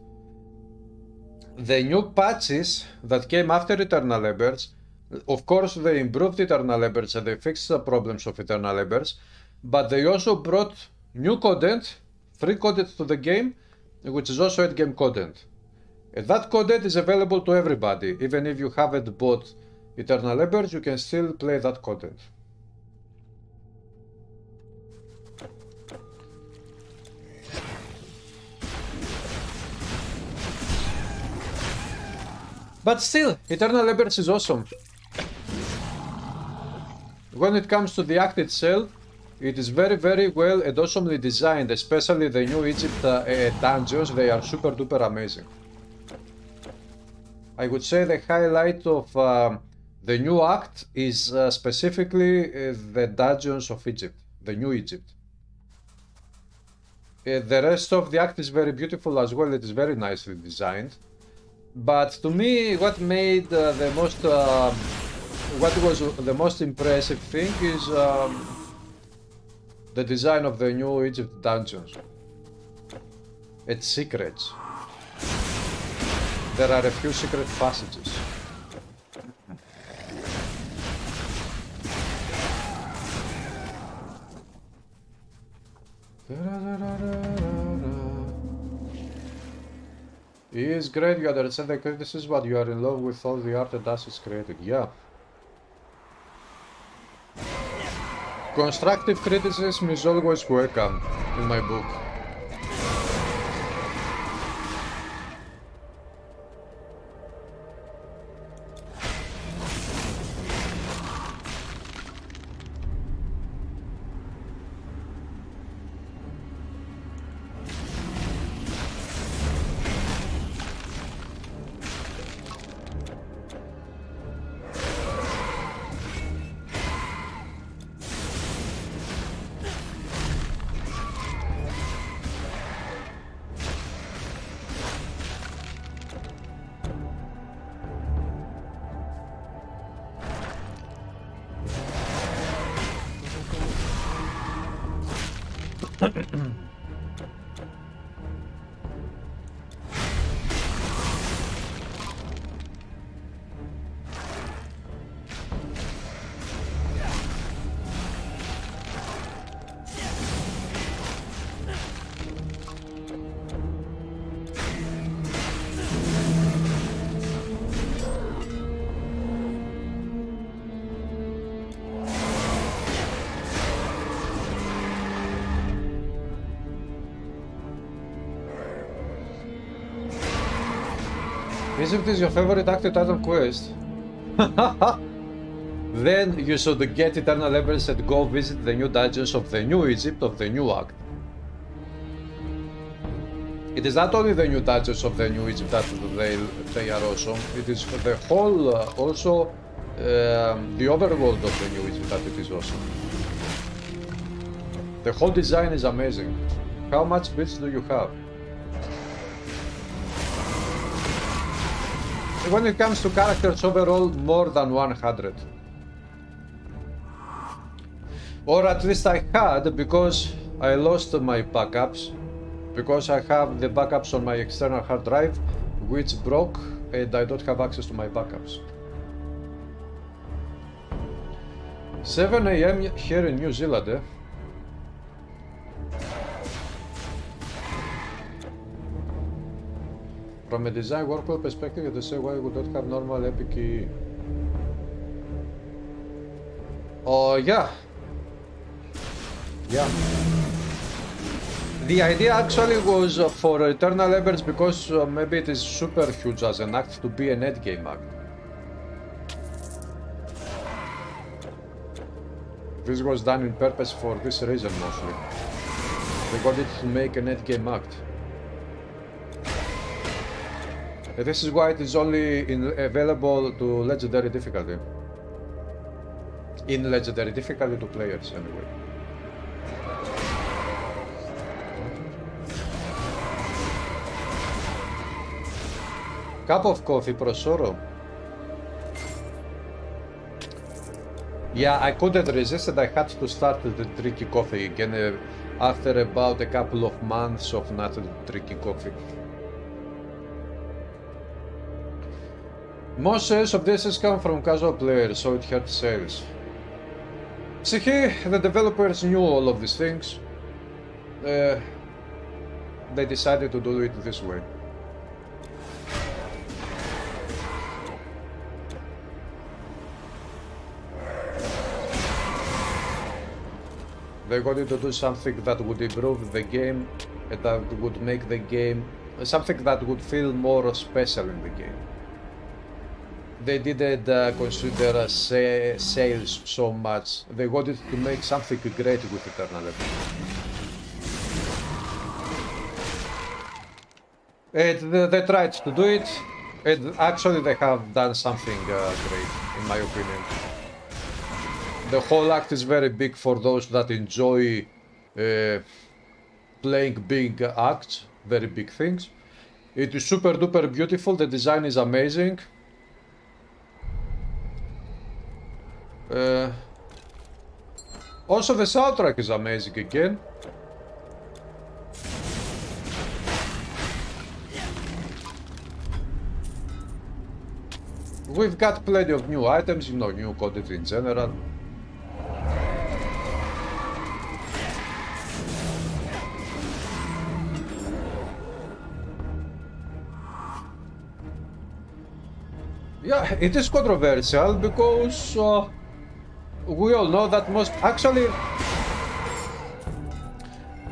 The new patches that came after Eternal Embers, of course they improved Eternal Embers and they fixed the problems of Eternal Embers, but they also brought new content, free content to the game, which is also endgame content. And that content is available to everybody. Even if you haven't bought Eternal Embers, you can still play that content. But still, Eternal Embers is awesome. When it comes to the act itself, it is very, very well and awesomely designed, especially the new Egypt dungeons. They are super duper amazing. I would say the highlight of the new act is specifically the dungeons of Egypt, the new Egypt. The rest of the act is very beautiful as well, it is very nicely designed. But to me, what made what was the most impressive thing is the design of the new Egypt dungeons. It's secrets. There are a few secret passages. It is great, you understand the criticism, but you are in love with all the art and assets created. Yeah. Constructive criticism is always welcome in my book. If it is your favorite active Titan quest, then you should get Eternal Embers and go visit the new dungeons of the New Egypt of the New Act. It is not only the new dungeons of the New Egypt that they are awesome, it is the whole, also the overworld of the New Egypt that it is awesome. The whole design is amazing. How much bits do you have? When it comes to characters overall, more than 100. Or at least I had, because I lost my backups. Because I have the backups on my external hard drive, which broke, and I don't have access to my backups. 7 AM here in New Zealand, eh? From a design workflow perspective, they say why we don't have normal Epic EE. Oh, yeah. Yeah. The idea actually was for Eternal Embers because maybe it is super huge as an act to be an endgame act. This was done in purpose for this reason mostly. They wanted to make an endgame act. And this is why it is only available to legendary difficulty. In legendary difficulty to players anyway. Cup of coffee, prosciutto. Yeah, I couldn't resist and I had to start the drinking coffee again after about a couple of months of not drinking coffee. Most sales of this has come from casual players, so it hurt sales. See, the developers knew all of these things. They decided to do it this way. They wanted to do something that would improve the game and that would make the game something that would feel more special in the game. They didn't consider sales so much. They wanted to make something great with Eternal Embers. And they tried to do it, and actually they have done something great, in my opinion. The whole act is very big for those that enjoy playing big acts, very big things. It is super duper beautiful, the design is amazing. Also the soundtrack is amazing again. We've got plenty of new items, you know, new content in general. Yeah, it is controversial because we all know that most, actually,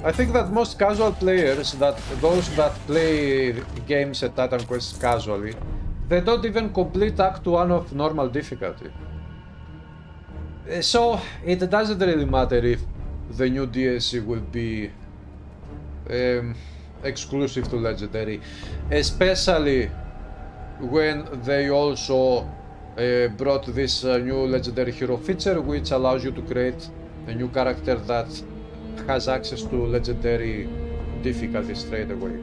I think that most casual players, those that play games at Titan Quest casually, they don't even complete Act 1 of normal difficulty. So it doesn't really matter if the new DLC will be exclusive to Legendary, especially when they also brought this new Legendary Hero feature, which allows you to create a new character that has access to Legendary difficulty straight away.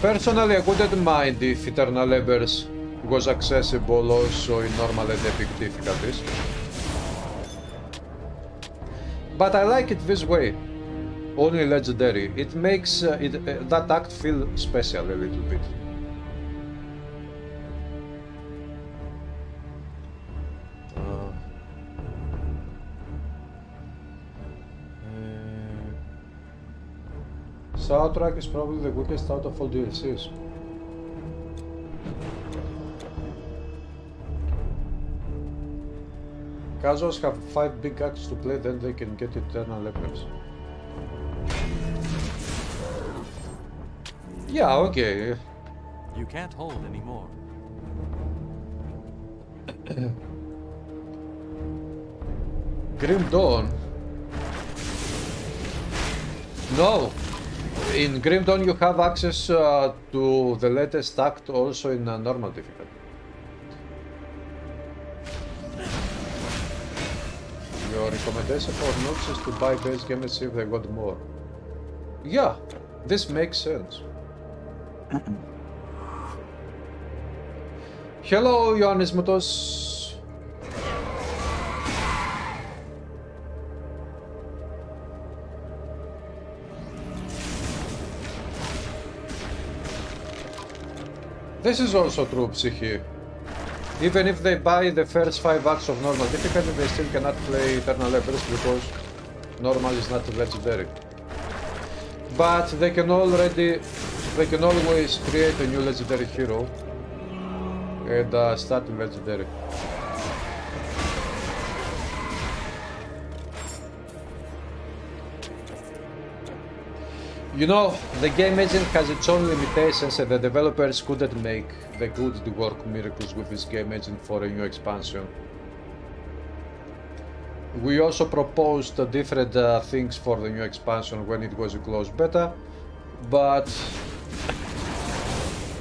Personally, I wouldn't mind if Eternal Embers was accessible also in normal and epic difficulties. But I like it this way, only Legendary. It makes that act feel special a little bit. Soundtrack is probably the weakest out of all DLCs. Casuals have 5 big acts to play, then they can get eternal levels. Yeah, okay. You can't hold anymore. Grim Dawn? No! In Grim Dawn you have access to the latest act also in normal difficulty. Your recommendation for noobs is to buy base game and see if they got more. Yeah, this makes sense. Hello, Ioannis Motos. This is also true, Psyche. Even if they buy the first 5 acts of normal difficulty, they still cannot play Eternal Levels because normal is not legendary. But they can always create a new legendary hero and start in legendary. You know, the game engine has its own limitations and the developers couldn't make the good work miracles with this game engine for a new expansion. We also proposed different things for the new expansion when it was a closed beta, but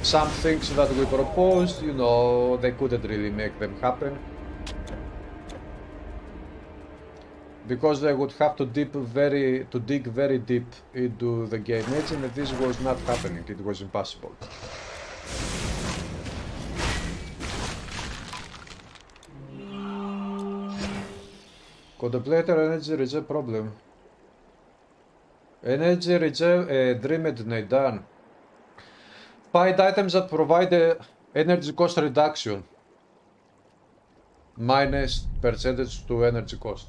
some things that we proposed, you know, they couldn't really make them happen. Because they would have to dig very deep into the game engine, and this was not happening. It was impossible. Contemplator energy reserve problem. Energy reserve dreamed Neidan. Find items that provide energy cost reduction. Minus percentage to energy cost.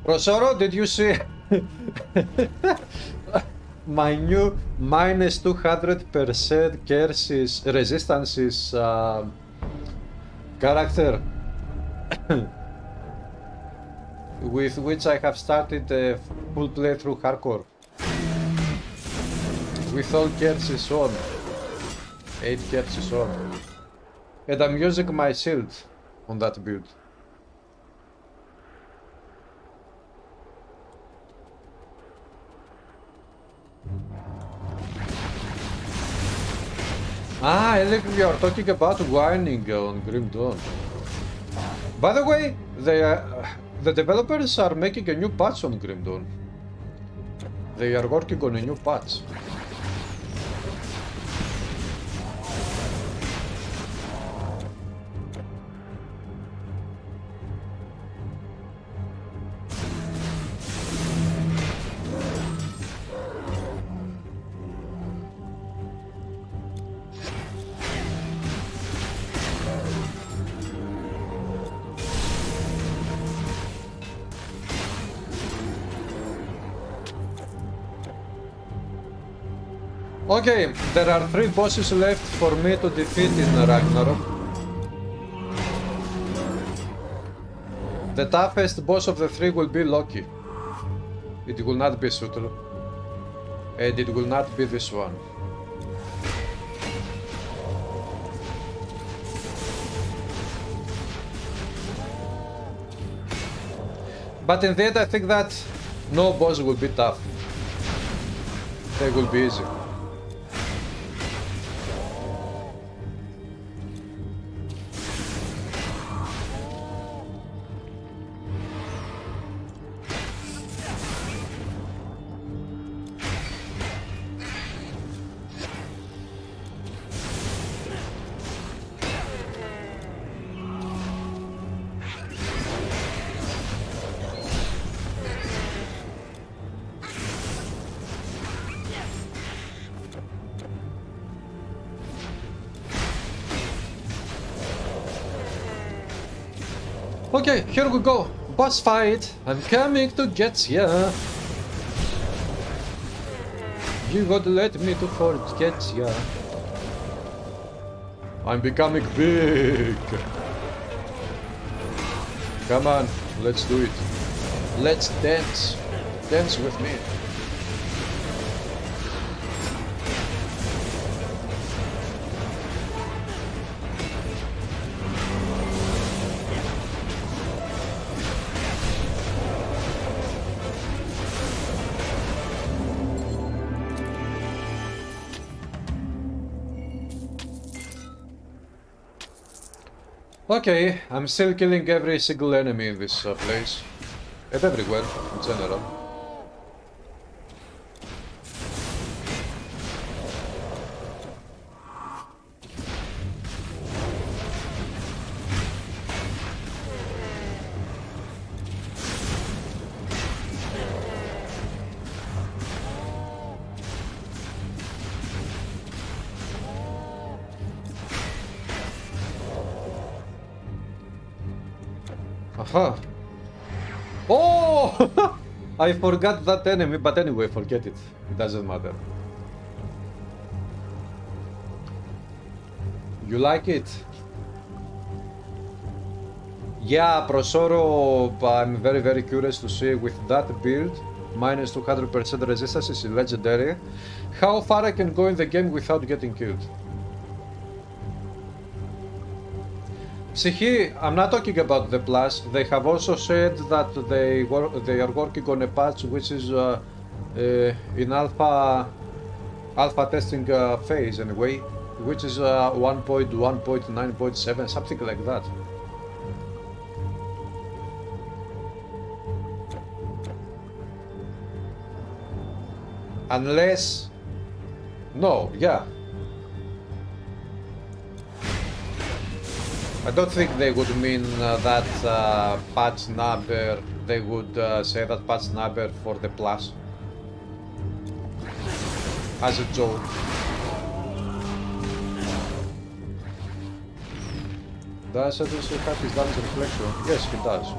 Rosoro, did you see my new minus 200% curses resistances character with which I have started a full playthrough hardcore with all curses on, 8 curses on, and I'm using my shield on that build. Ah, I think we are talking about whining on Grim Dawn. By the way, the developers are making a new patch on Grim Dawn. They are working on a new patch. Okay, there are 3 bosses left for me to defeat in Ragnarok. The toughest boss of the 3 will be Loki. It will not be Sutra. And it will not be this one. But in the end I think that no boss will be tough. They will be easy. Okay, here we go. Boss fight. I'm coming to get ya. You gotta let me to forget ya. I'm becoming big. Come on, let's do it. Let's dance. Dance with me. Okay, I'm still killing every single enemy in this place. And everywhere, in general. Aha! Oh! I forgot that enemy, but anyway, forget it. It doesn't matter. You like it? Yeah, Prosoro, I'm very curious to see with that build, minus 200% resistance is legendary, how far I can go in the game without getting killed. See, I'm not talking about the Plus. They have also said that they are working on a patch which is in alpha testing phase anyway, which is 1.1.9.7, something like that. Unless, no, yeah. I don't think they would mean that patch number, they would say that patch number for the Plus. As a joke. Does S.S.F have his damage reflection? Yes, he does.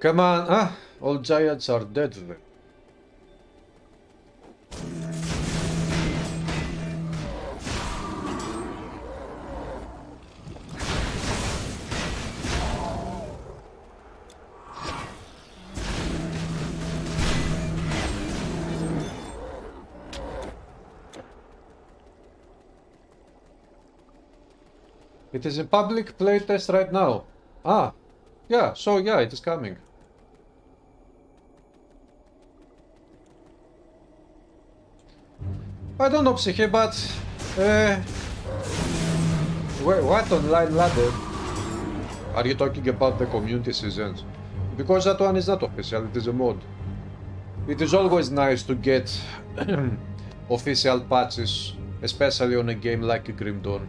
Come on, all giants are dead then. It is in public playtest right now. Ah, yeah, so yeah, it is coming. I don't know, Psyche, but... what online ladder? Are you talking about the community seasons? Because that one is not official, it is a mod. It is always nice to get official patches, especially on a game like Grim Dawn.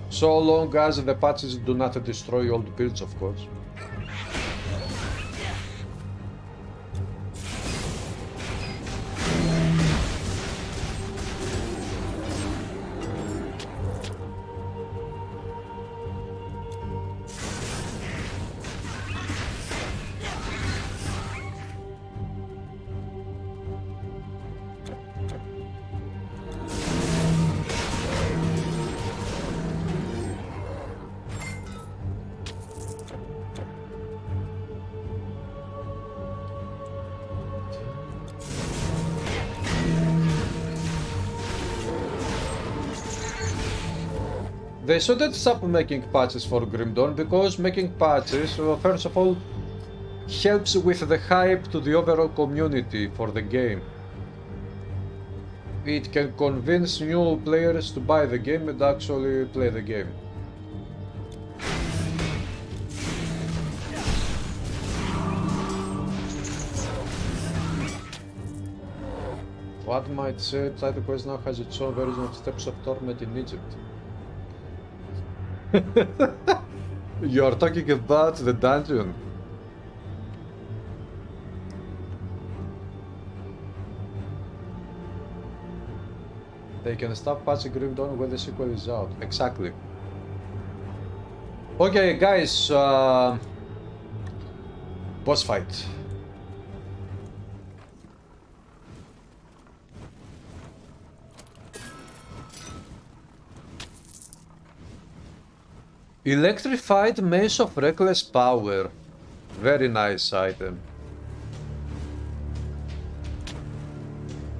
So long as the patches do not destroy old builds, of course. They shouldn't stop making patches for Grim Dawn, because making patches, first of all, helps with the hype to the overall community for the game. it can convince new players to buy the game and actually play the game. One might say Title Quest now has its own version of Steps of Torment in Egypt. You are talking about the dungeon. They can stop patching Grim Dawn when the sequel is out. Exactly. Okay, guys. Boss fight. Electrified Mace of Reckless Power. Very nice item.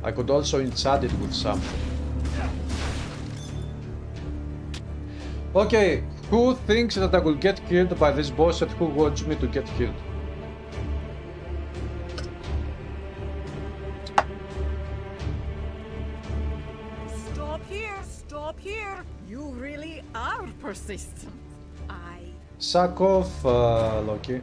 I could also enchant it with something. Okay, who thinks that I will get killed by this boss and who wants me to get killed? Stop here! Stop here! You really are persistent. Suck off, Loki.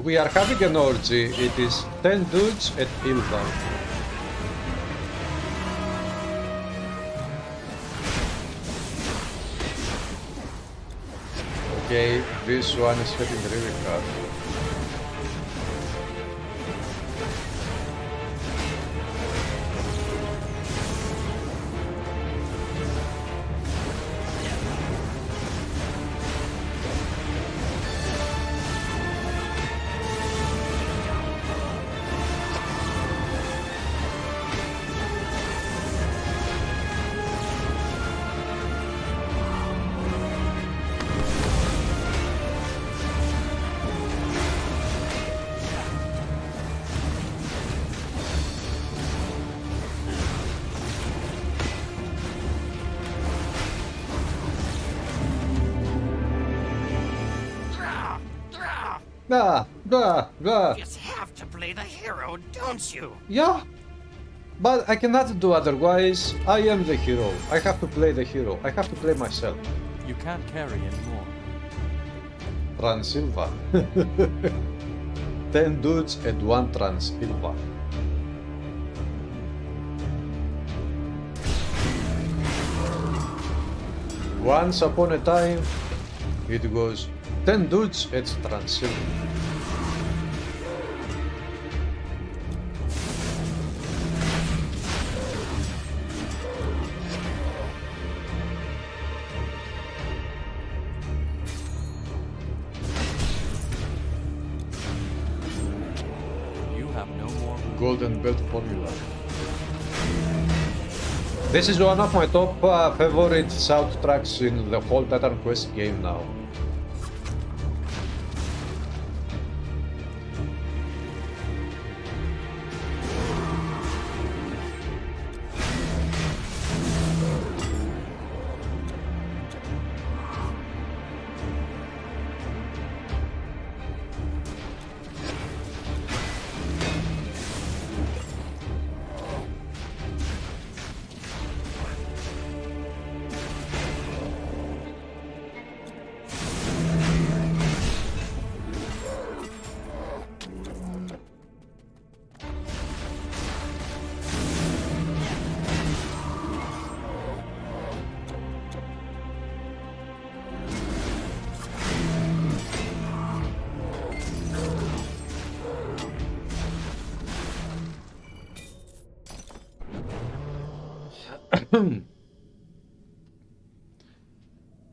We are having an orgy. It is 10 dudes at Ilva. Okay, this one is hitting really hard. You just have to play the hero, don't you? Yeah, but I cannot do otherwise. I am the hero. I have to play the hero. I have to play myself. You can't carry anymore. Transilva. 10 dudes and 1 Transilva. Once upon a time, it was 10 dudes at Transilva. Golden Belt formula. This is one of my top favorite soundtracks in the whole Titan Quest game now.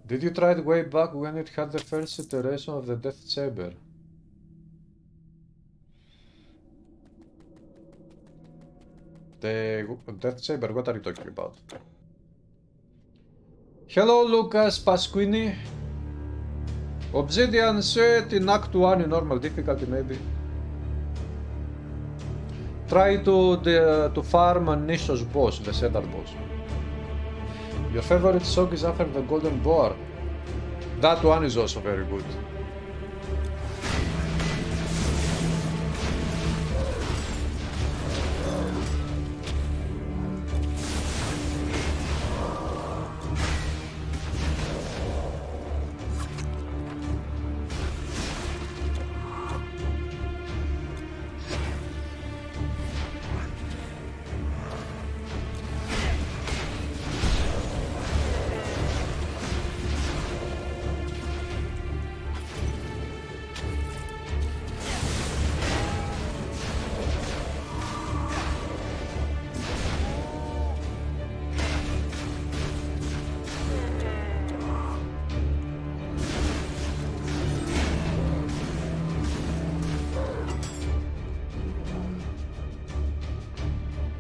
Did you try it way back when it had the first iteration of the Death Chamber? The Death Chamber, what are you talking about? Hello Lucas Pasquini. Obsidian set in Act 1 in normal difficulty maybe. Try to farm Nisho's boss, the Cedar boss. Your favorite song is After the Golden Boar. That one is also very good.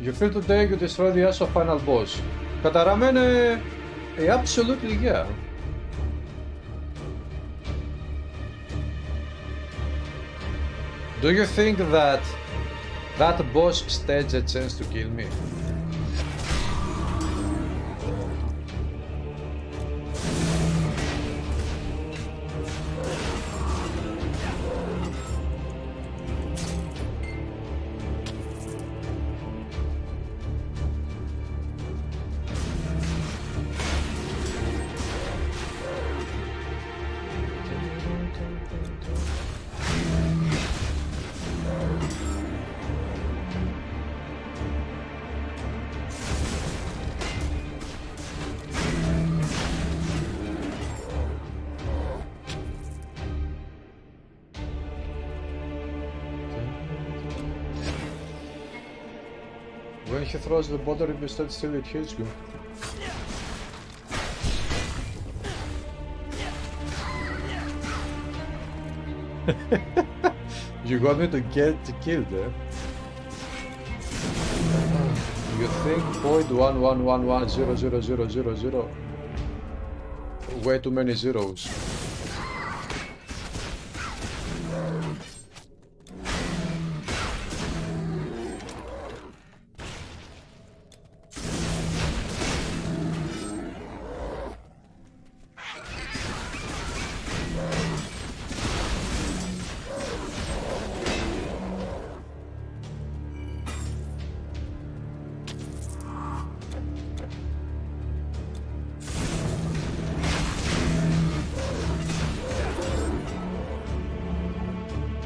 You feel today you destroy the ASROCK final boss. Καταραμένα, absolutely yeah. Do you think that that boss stands a chance to kill me? When he throws the bottle, if you stand still, it hits you. You got me to get killed, eh? You think point 11110000? Way too many zeros.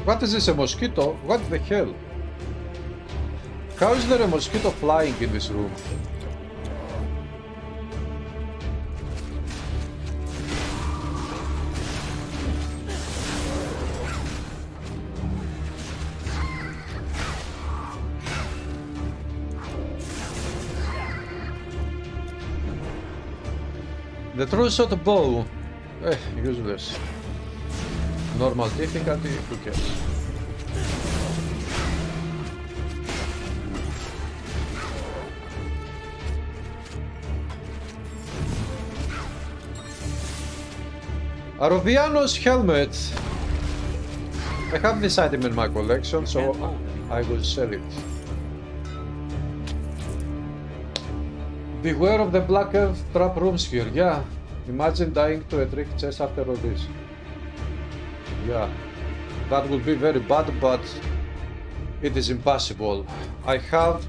What is this, a mosquito? What the hell? How is there a mosquito flying in this room? The true shot bow. Useless. Normal difficulty, who cares? Aroviano's helmet. I have this item in my collection, so I will sell it. Beware of the black elf trap rooms here. Yeah, imagine dying to a trick chest after all this. Yeah, that would be very bad, but it is impossible. I have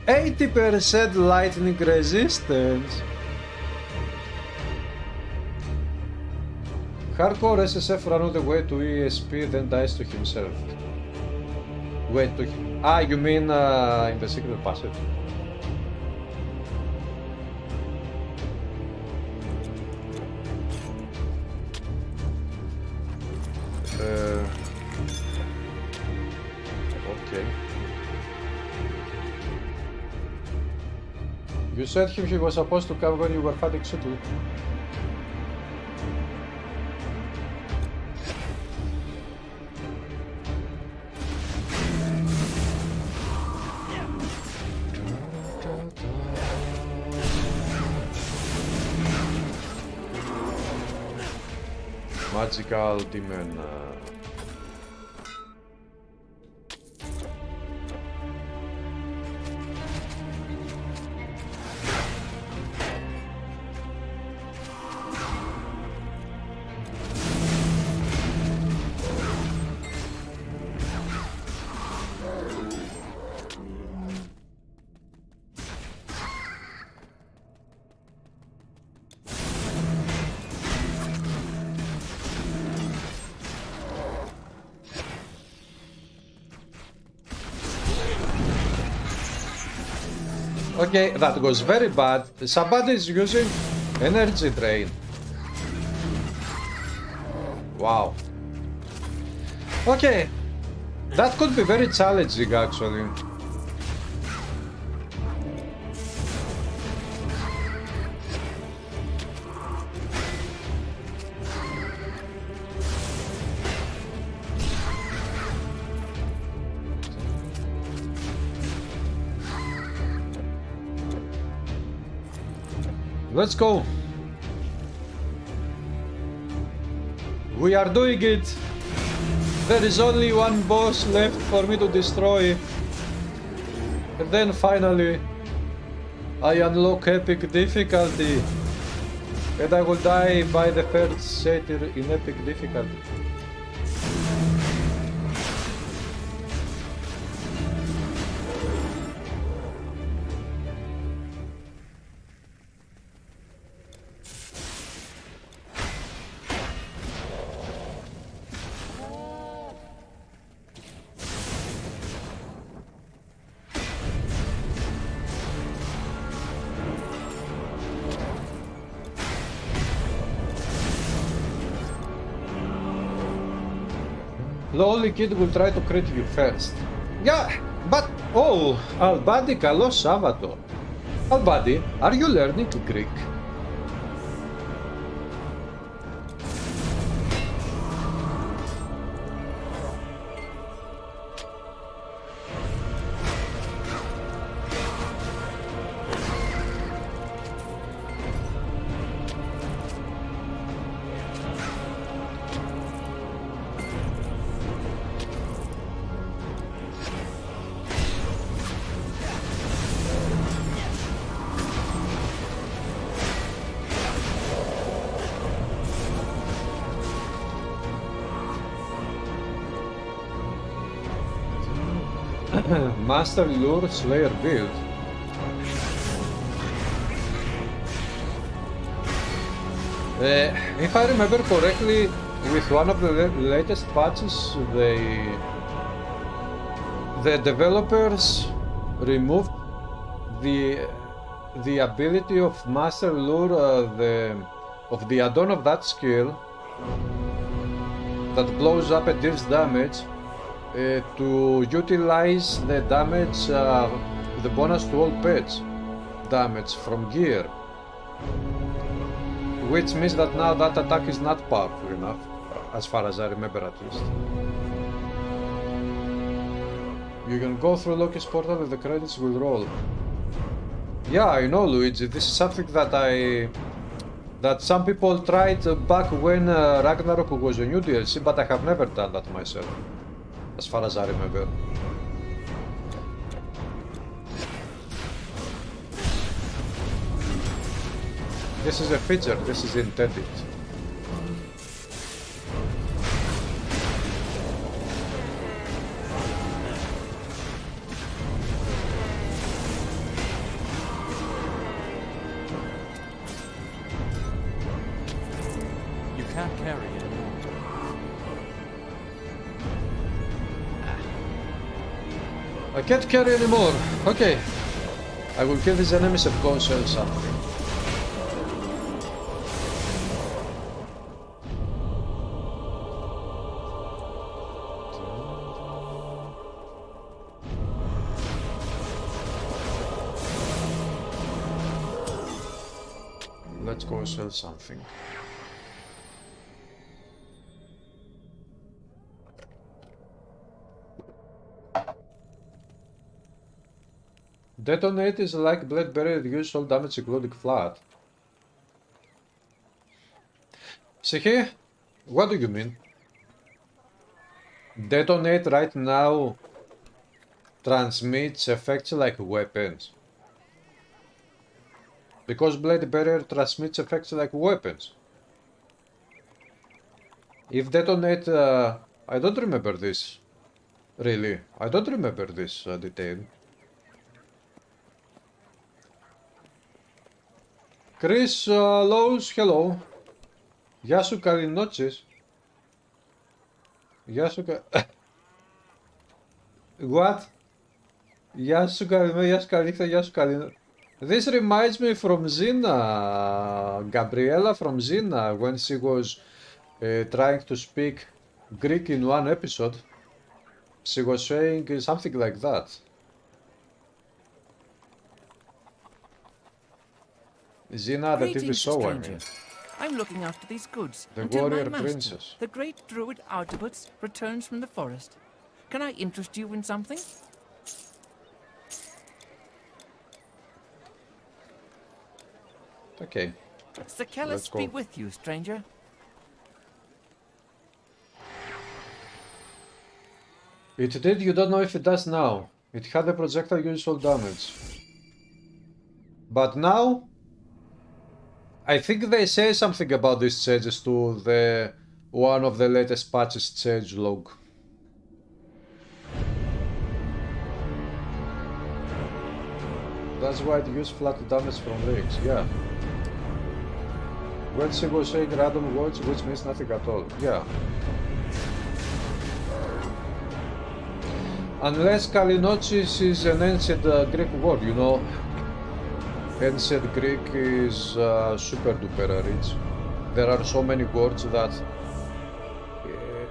80% lightning resistance. Hardcore S.S.F ran all the way to ESP, then dies to himself. Wait, to him. Ah, you mean in the secret passage? Okay. You said he was supposed to come when you were fighting Sutu. Magical demon. Okay, that was very bad. Somebody is using energy drain. Wow. Okay. That could be very challenging actually. Let's go. We are doing it. There is only one boss left for me to destroy. And then finally, I unlock epic difficulty. And I will die by the first satyr in epic difficulty. The only kid will try to crit you first. Yeah, but... Oh, Albadi, καλό Σάββατο. Albadi, are you learning Greek? Master Lure Slayer build. If I remember correctly, with one of the latest patches, the developers removed the ability of Master Lure, of the add-on of that skill that blows up and deals damage. To utilize the damage, the bonus to all pets damage from gear, which means that now that attack is not powerful enough, as far as I remember at least. You can go through Loki's portal and the credits will roll. Yeah, I know, Luigi, this is something that some people tried back when Ragnarok was a new DLC, but I have never done that myself, as far as I remember. This is a feature, this is intended. You can't carry it. I can't carry anymore. Okay. I will kill these enemies and go sell something. Let's go sell something. Detonate is like blade barrier, reduce all damage including flat. See here? What do you mean? Detonate right now transmits effects like weapons. Because blade barrier transmits effects like weapons. If detonate, I don't remember this. Really, I don't remember this detail. Chris Lowe's, hello. Γεια σου, καληνότσες. Γεια σου, What? Γεια σου, καλημέρα, γεια σου, καληνύχτα, γεια σου, This reminds me from Zina, Gabriela from Zina, when she was trying to speak Greek in one episode. She was saying something like that. Zina, the TV Greetings, show, I stranger. mean. I'm looking after these goods The until warrior my master, princess. the great druid Artabuts, returns from the forest. Can I interest you in something? Okay. Sakellus Let's go. be with you, stranger. It did, you don't know if it does now. It had a projectile usual damage. But now, I think they say something about these changes to the one of the latest patches change log. That's why it used flat damage from legs, yeah. When she was saying random words, which means nothing at all, yeah. Unless Kalinochis is an ancient Greek word, you know. Ancient Greek is super duper rich. There are so many words that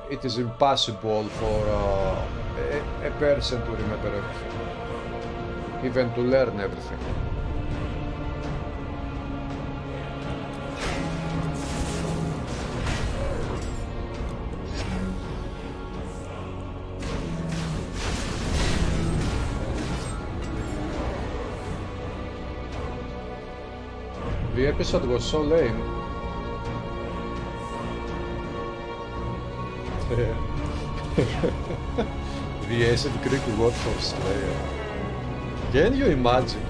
it is impossible for a person to remember everything, even to learn everything. The episode was so lame. The ancient Greek word for slayer. Can you imagine?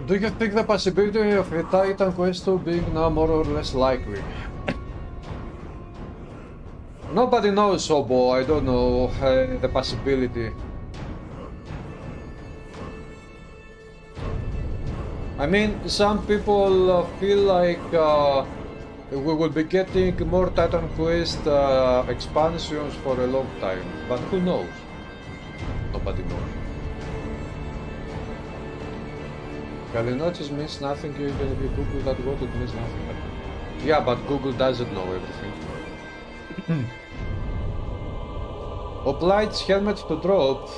Do you think the possibility of a Titan Quest 2 being now more or less likely? Nobody knows, Obo, I don't know the possibility. I mean, some people feel like we will be getting more Titan Quest expansions for a long time, but who knows? Nobody knows. Kalinochis means nothing, even if you Google that word, it means nothing. Yeah, but Google doesn't know everything. Obliged helmet to drop.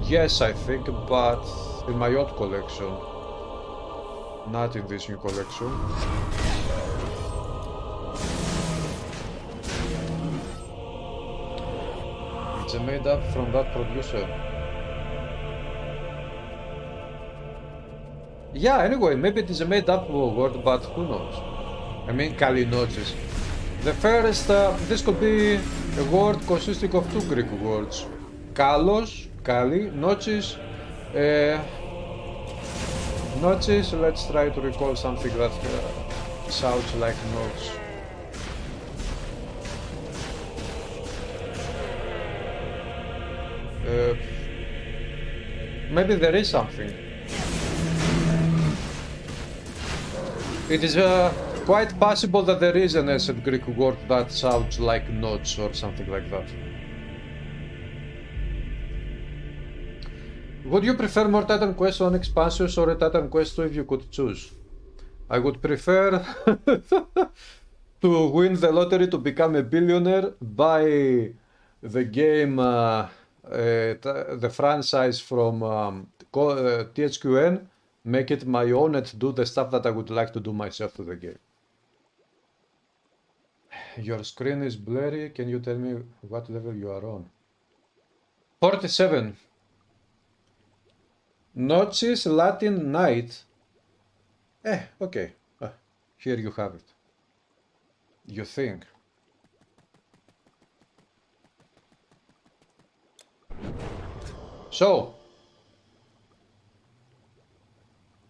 Yes, I think, but in my old collection. Not in this new collection. It's made up from that producer. Yeah, anyway, maybe it is a made-up word, but who knows? I mean, Kalinochis. The first, this could be a word consisting of two Greek words. Kalos, Kali, Nochis. Nochis, let's try to recall something that sounds like notes. Maybe there is something. It is quite possible that there is an ancient Greek word that sounds like notes or something like that. Would you prefer more Titan Quest 1 expansions or a Titan Quest 2 if you could choose? I would prefer to win the lottery to become a billionaire, buy the game, the franchise from THQN, make it my own and do the stuff that I would like to do myself to the game. Your screen is blurry. Can you tell me what level you are on? 47. Notches Latin Night. Okay. Here you have it. You think. So.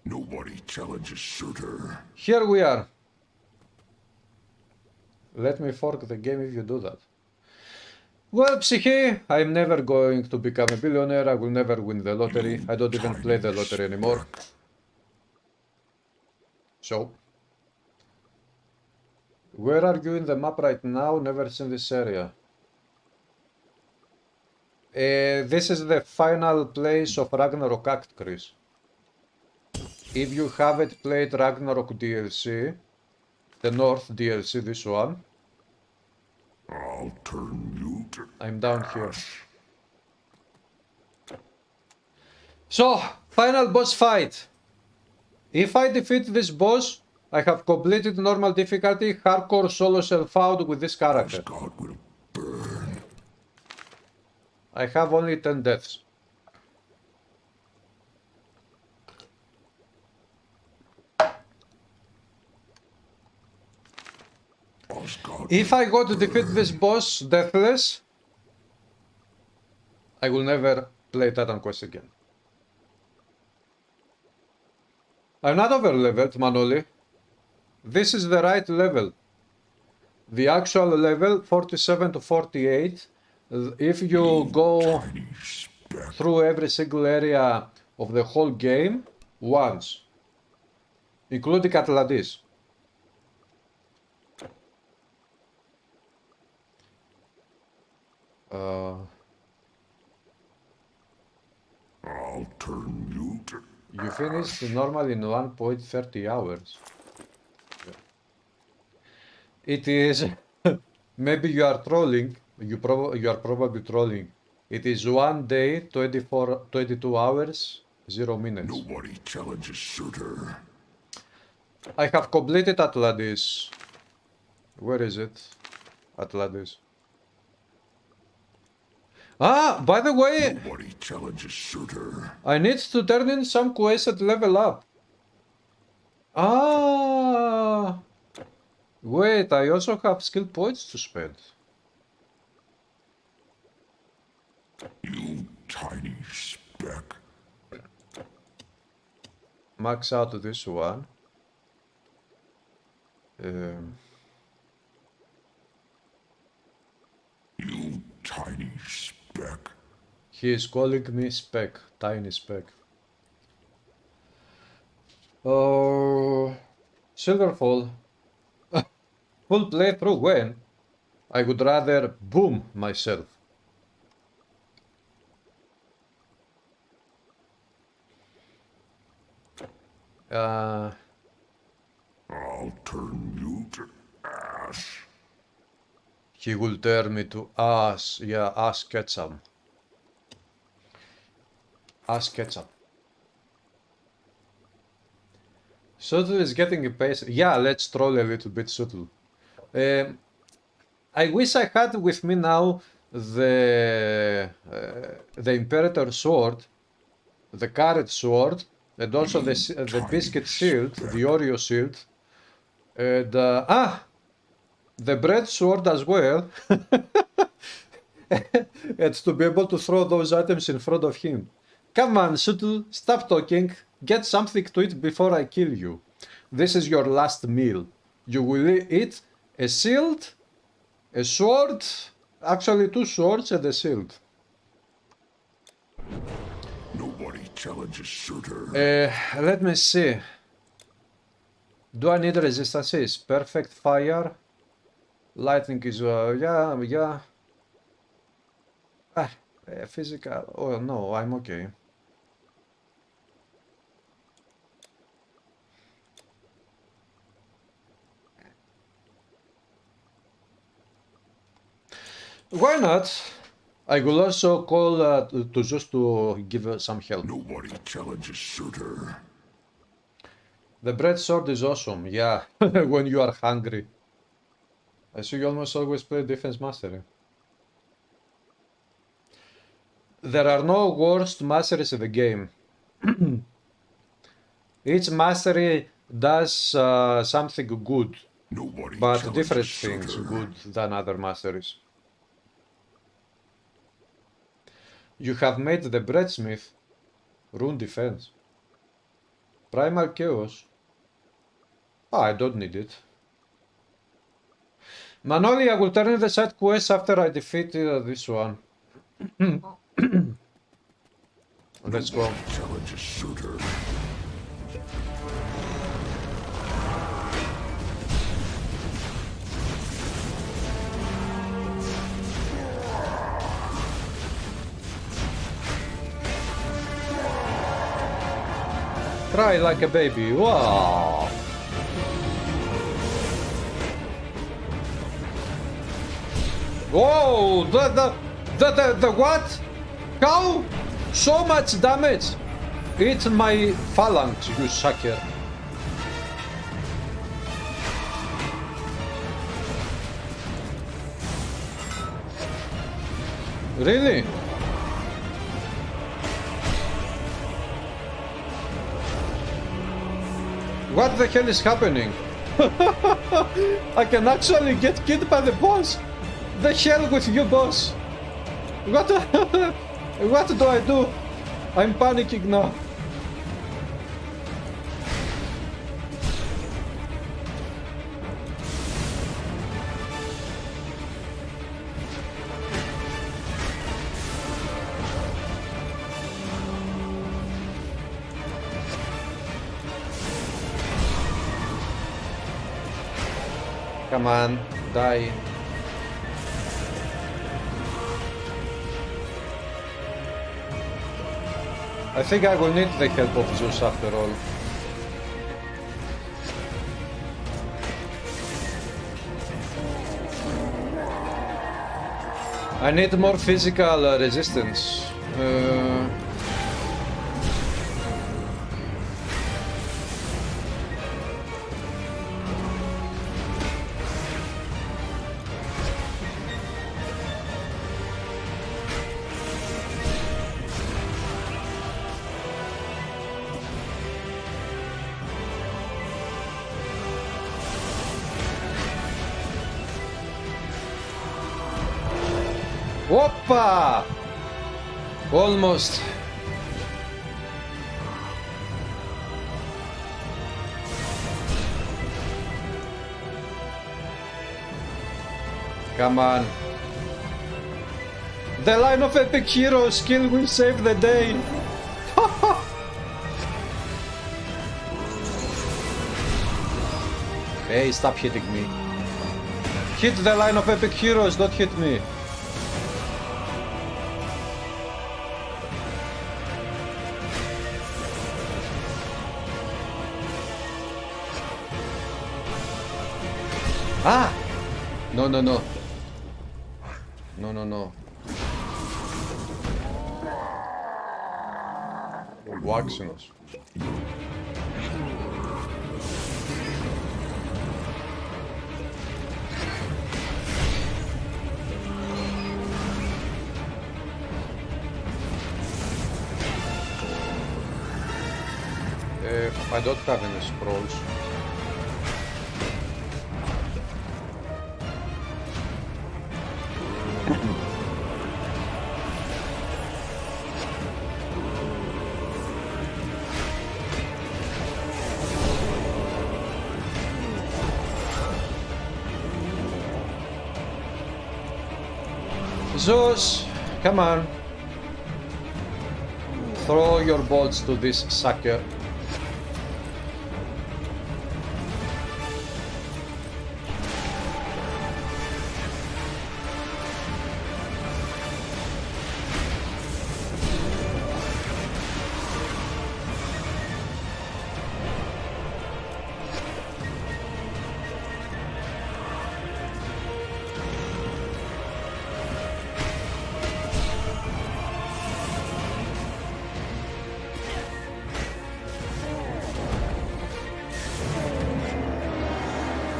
Nobody challenges shooter. Here we are. Let me fork the game if you do that. Well, Psyche, I'm never going to become a billionaire. I will never win the lottery. I don't even play the lottery anymore. So. Where are you in the map right now? Never seen this area. This is the final place of Ragnarok Act, Chris. If you haven't played Ragnarok DLC, the North DLC, this one, I'll turn you to I'm down here. So, final boss fight. If I defeat this boss, I have completed normal difficulty, hardcore solo self-out with this character. God will burn. I have only 10 deaths. If I go to defeat this boss deathless, I will never play Titan Quest again. I'm not over leveled, Manoli. This is the right level. The actual level, 47 to 48. If you go through every single area of the whole game once, including Atlantis. I'll turn you to You finished normally in 1.30 hours. It is... Maybe you are trolling. You are probably trolling. It is 1 day, 22 hours, 0 minutes. Nobody challenges shooter. I have completed Atlantis. Where is it? Atlantis. Ah, by the way, Nobody challenges shooter. I need to turn in some quests at level up. Ah, wait, I also have skill points to spend. You tiny speck. Max out this one. You tiny speck. He is calling me speck, tiny speck. Oh, Silverfall. Full playthrough when? I would rather boom myself. I'll turn you to ash. He will turn me to ass. Yeah, ass ketchup. Ass ketchup. Subtle is getting a pace. Yeah, let's troll a little bit Subtle. I wish I had with me now the Imperator sword, the carrot sword, and also the biscuit shield, the Oreo shield, and the bread sword as well, and to be able to throw those items in front of him. Come on, Subtle, stop talking, get something to eat before I kill you. This is your last meal. You will eat a shield, a sword, actually 2 swords and a shield. Nobody challenges shooter. Let me see. Do I need resistances? Perfect fire. Lightning is, yeah. Physical. Oh no, I'm okay. Why not? I will also call to just to give some help. Nobody challenges shooter. The bread sword is awesome, yeah, when you are hungry. I see you almost always play defense mastery. There are no worst masteries in the game. Each mastery does something good, Nobody but challenges different things Shooter. good than other masteries. You have made the breadsmith rune defense. Primal chaos. Oh, I don't need it. Manoli, I will turn in the side quest after I defeat this one. Let's go. Challenges Shooter. Cry like a baby. Wow. Whoa! The what? How? So much damage! It's my phalanx, you sucker. Really? What the hell is happening? I can actually get killed by the boss! The hell with you, boss! What? What do I do? I'm panicking now. Come on, die. I think I will need the help of Zeus after all. I need more physical resistance. Whoppa! Almost. Come on. The line of epic hero skill will save the day. Hey, stop hitting me. Hit the line of epic heroes, don't hit me. Ah! No, no, no. No, no, no. Waxinus. I don't have any scrolls. Zeus, come on. Throw your bolts to this sucker.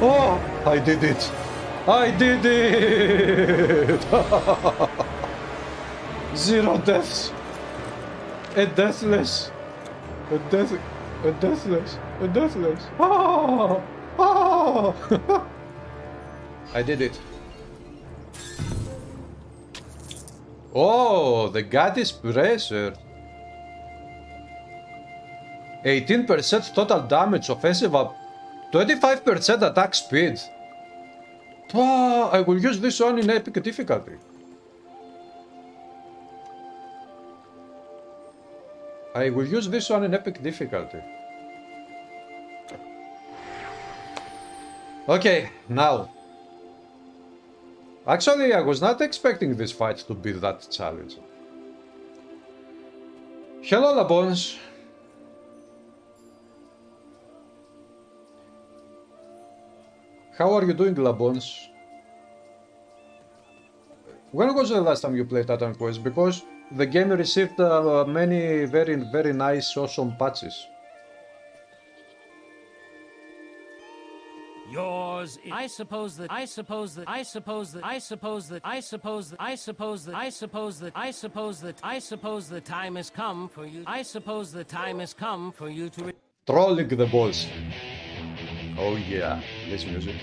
Oh, I did it. I did it! 0 deaths! A deathless! A deathless! A deathless! Ah! Ah! I did it. Oh, the goddess pressure. 18% total damage, offensive up, 25% attack speed. Wow, I will use this one in epic difficulty. I will use this one in epic difficulty. Okay, now. Actually, I was not expecting this fight to be that challenging. Hello, Labons. How are you doing, Labons? When was the last time you played Titan Quest? Because the game received many very nice, awesome patches. Yours. I suppose that the time has come for you. I suppose the time has come for you to. Trolling the boss. Oh yeah, this music.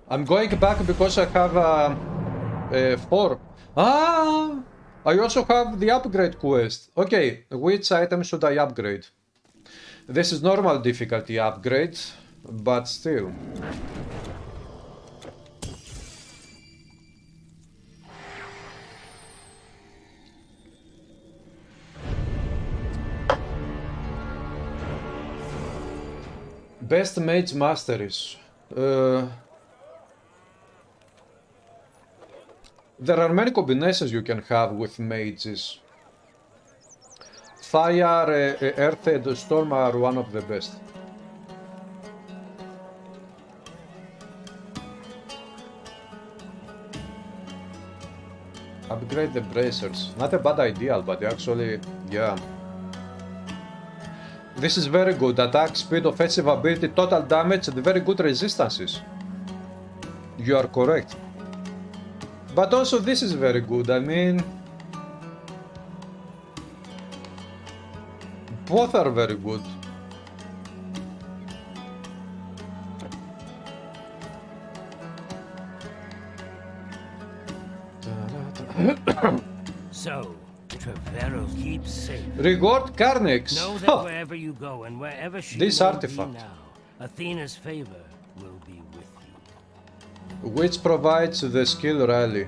I'm going back because I have 4. Ah! I also have the upgrade quest. Okay, which item should I upgrade? This is normal difficulty upgrade, but still. Best mage masteries. There are many combinations you can have with mages. Fire, Earth and Storm are one of the best. Upgrade the bracers. Not a bad idea, but actually, yeah. This is very good. Attack, speed, offensive ability, total damage, and very good resistances. You are correct. But also this is very good. I mean, both are very good. So, Treveros keeps safe. Reward Carnex. Know that wherever you go and wherever she This may artifact. be now, Athena's favor will be with you. Which provides the skill rally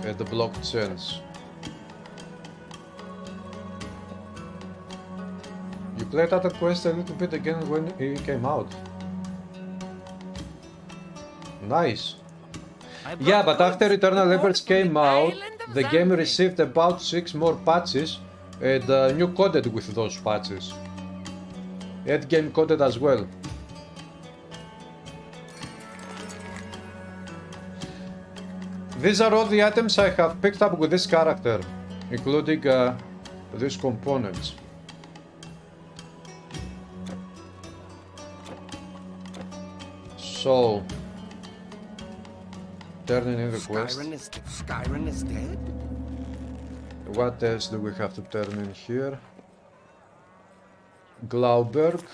at the blocked chance. You played that quest a little bit again when it came out. Nice. Yeah, but after Eternal Levels came out, the game received about 6 more patches and new coded with those patches. Endgame coded as well. These are all the items I have picked up with this character, including these components. So, turning in the quest. Skyrim is dead? What else do we have to turn in here? Glauberg.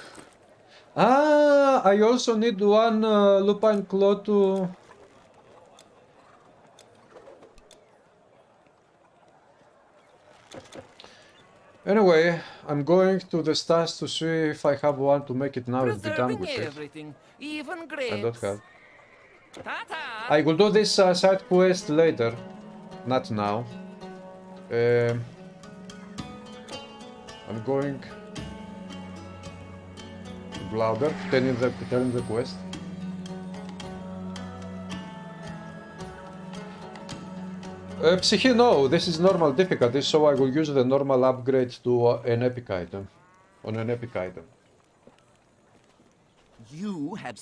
Ah, I also need one lupine claw to... Anyway, I'm going to the stars to see if I have one to make it now and be done with it. Everything, even I grapes. don't have. Ta-ta. I will do this side quest later, not now. I'm going to Glauber, turning the quest. Psyche, no, this is normal difficulty, so I will use the normal upgrade to an epic item. On an epic item. You have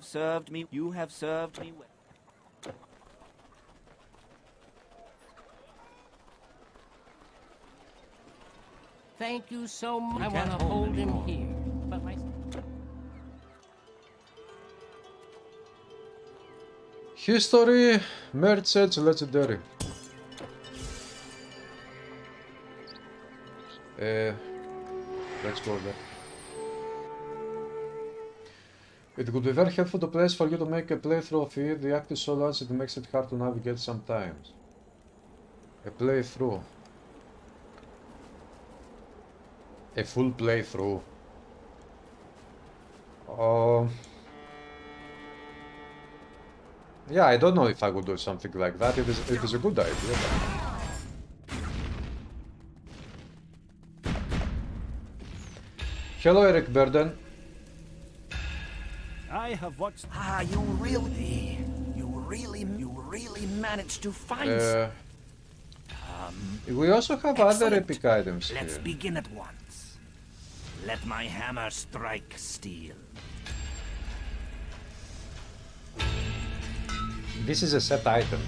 served me well. Thank you so much. I can't want to hold hold him anymore. here. But my... History, Merchants, Legendary. Let's go there. It would be very helpful to place for you to make a playthrough of it. The act is so large it makes it hard to navigate sometimes. A playthrough. A full playthrough. Yeah, I don't know if I would do something like that. It is a good idea. Hello, Eric Burden. I have watched. Ah, you really managed to find. We also have other Excellent. epic items Let's here. begin at once. Let my hammer strike steel. This is a set item.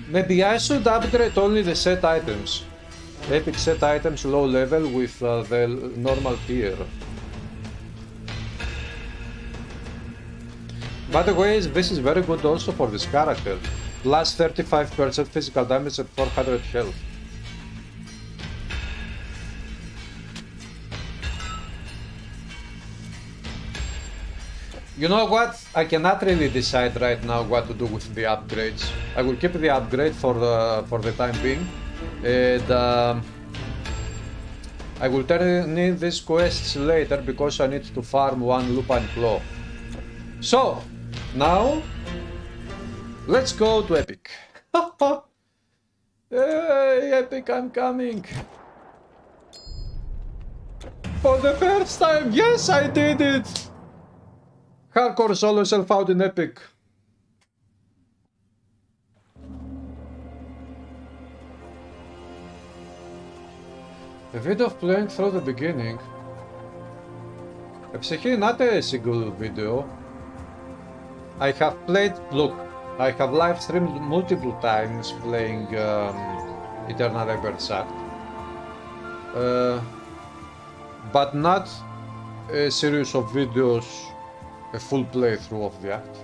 Maybe I should upgrade only the set items. Epic set items low level with the normal tier. By the way, this is very good also for this character. Plus 35% physical damage at 400 health. You know what? I cannot really decide right now what to do with the upgrades. I will keep the upgrade for the time being, and I will turn in these quests later because I need to farm one Lupine Claw. So now let's go to Epic. Hey, Epic, I'm coming. For the first time, yes, I did it. Hardcore solo self out in Epic. A video of playing through the beginning. Psyche, not a single video. I have played, look, I have live streamed multiple times playing Eternal Rebirth Act. But not a series of videos, a full playthrough of the act.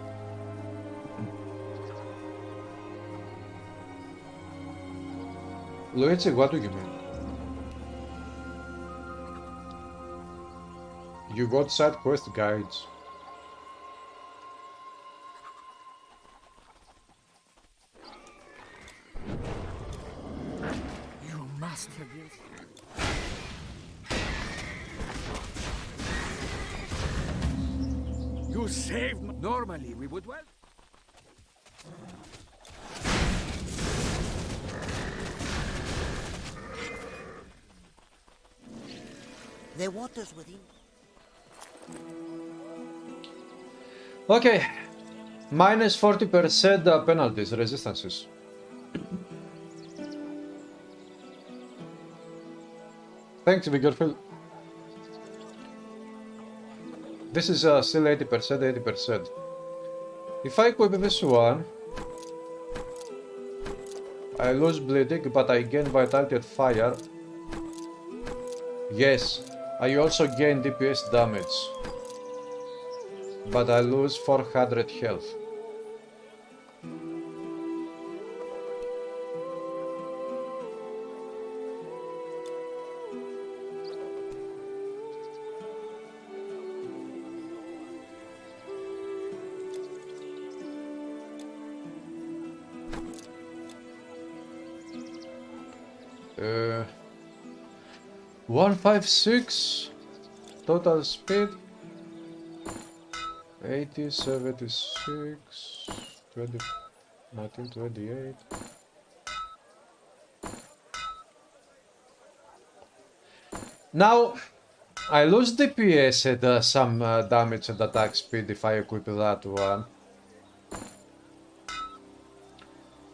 Luigi, what do you mean? You got side quest guides. You must forgive. You saved me. Normally we would well. The waters within. Okay, minus 40% penalties, resistances. Thanks, Vigorfield. This is still 80%, 80%. If I equip this one, I lose bleeding, but I gain vitality at fire. Yes, I also gain DPS damage, but I lose 400 health. Uh, 156 total speed, 80, 76, 20, 19, 28. Now I lose DPS and some damage and attack speed if I equip that one.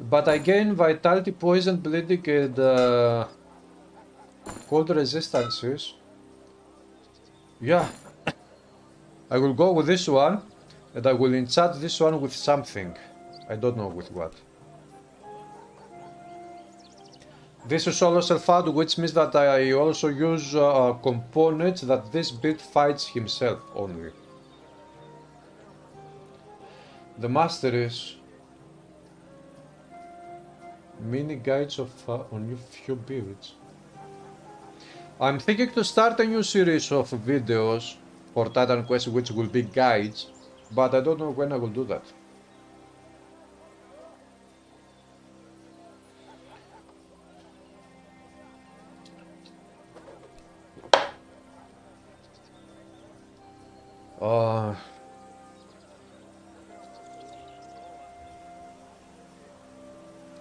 But I gain vitality, poison, bleeding and cold resistances. Yeah. I will go with this one and I will enchant this one with something. I don't know with what. This is solo self-out, which means that I also use components that this build fights himself only. The master is mini guides of on new few builds. I'm thinking to start a new series of videos for Titan Quest, which will be guides, but I don't know when I will do that.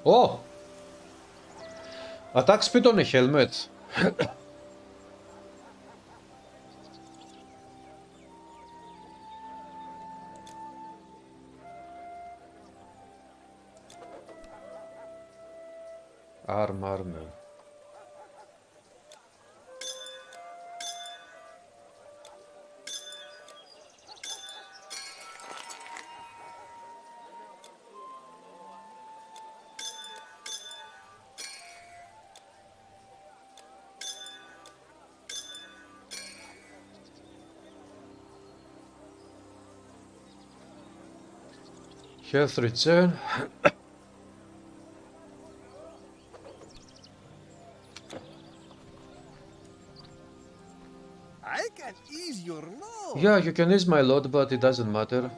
Oh! Attack speed on a helmet. Armor. Health return. I can ease your load. Yeah, you can ease my load, but it doesn't matter.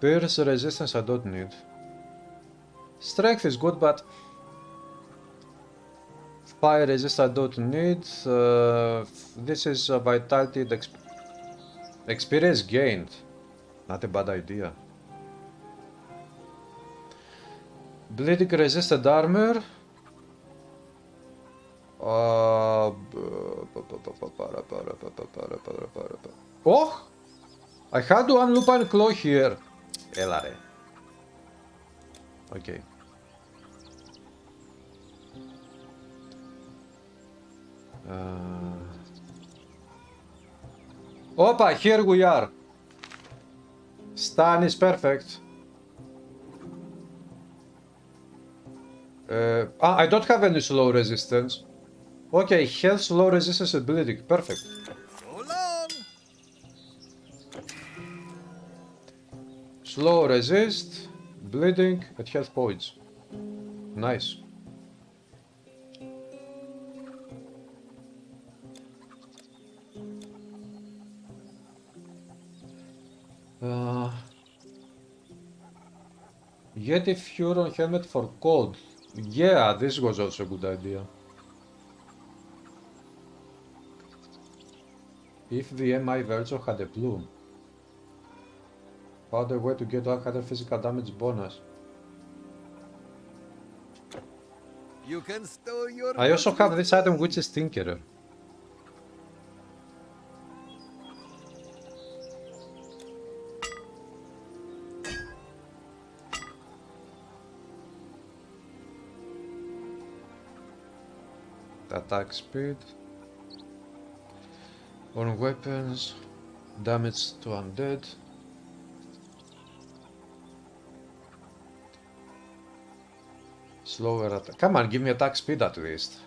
Pierce resistance I don't need. Strength is good, but fire resist I don't need. This is vitality experience gained. Not a bad idea. Bleeding resisted armor. Oh! I had one lupine claw here. Έλα ρε. Okay. Opa, here we are. Stun is perfect. I don't have any slow resistance. Okay, health, slow resistance, and bleeding. Perfect. So long. Slow resist, bleeding, and health points. Nice. Get a Furon helmet for cold. Yeah, this was also a good idea. If the MI Virtual had a plume. Found a way to get 100 physical damage bonus. You can store your. I also have this item which is Tinkerer. Attack speed on weapons, damage to undead. Slower attack. Come on, give me attack speed at least.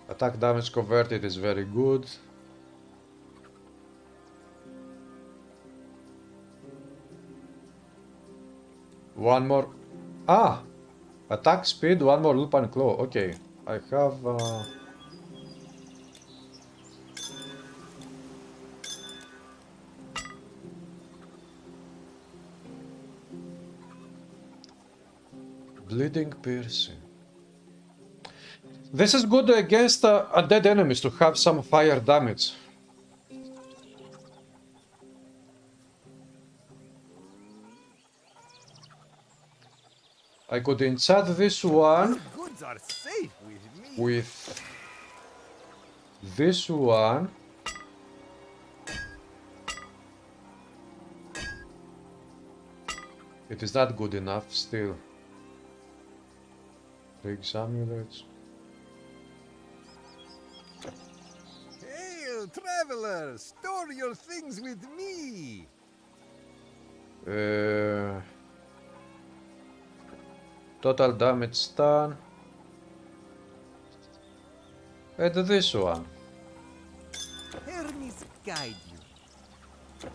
Attack damage converted is very good. One more. Ah! Attack speed, one more lupine claw. Okay, I have. Bleeding piercing. This is good against undead enemies to have some fire damage. I could enchant this one Goods are safe with me. with this one. It is not good enough still. Riggs amulets. Hail, traveler! Store your things with me. Total damage stun. And this one. Hermes guide you.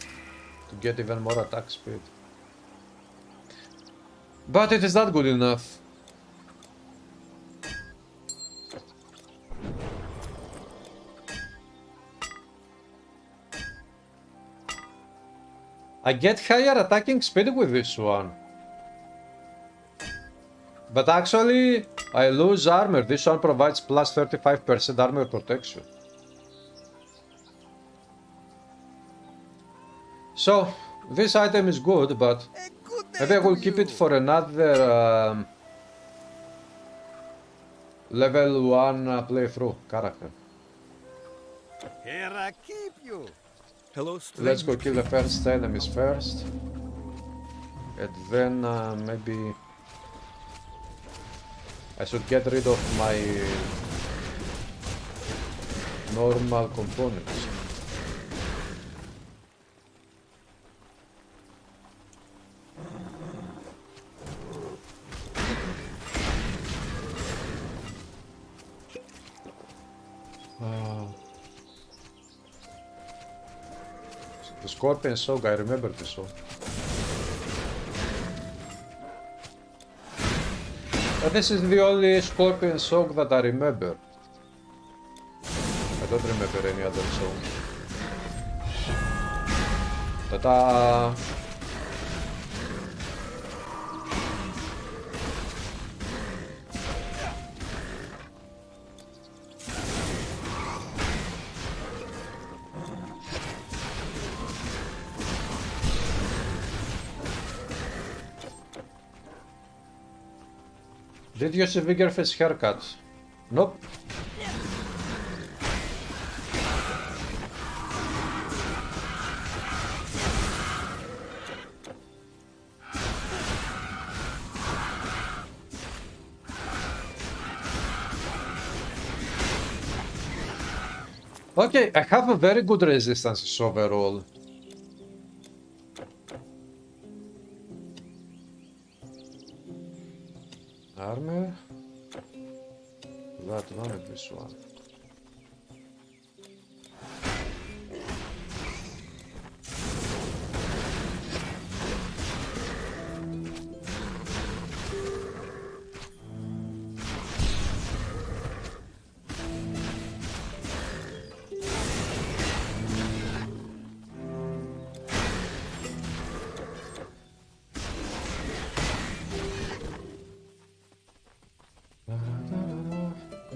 To get even more attack speed. But it is not good enough. I get higher attacking speed with this one. But actually, I lose armor. This one provides plus 35% armor protection. So, this item is good, but maybe I will keep it for another level 1 playthrough character. Here I keep you. Hello, Let's go kill the first enemies first. And then maybe I should get rid of my normal components. The Scorpion Soak, I remember this one. But this is the only Scorpion Soak that I remember. I don't remember any other song. Ta-da! Did you see Vigorfist's haircut? Nope. Okay, I have a very good resistance overall. Armor. That one and this one.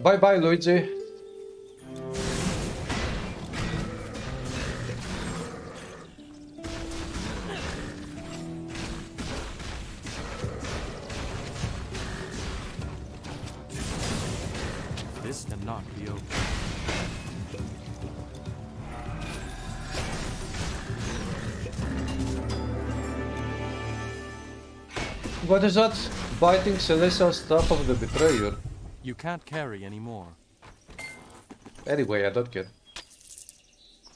Bye bye, Luigi. This cannot be over. What is that? Biting celestial staff of the betrayer. You can't carry anymore. Anyway, I don't care.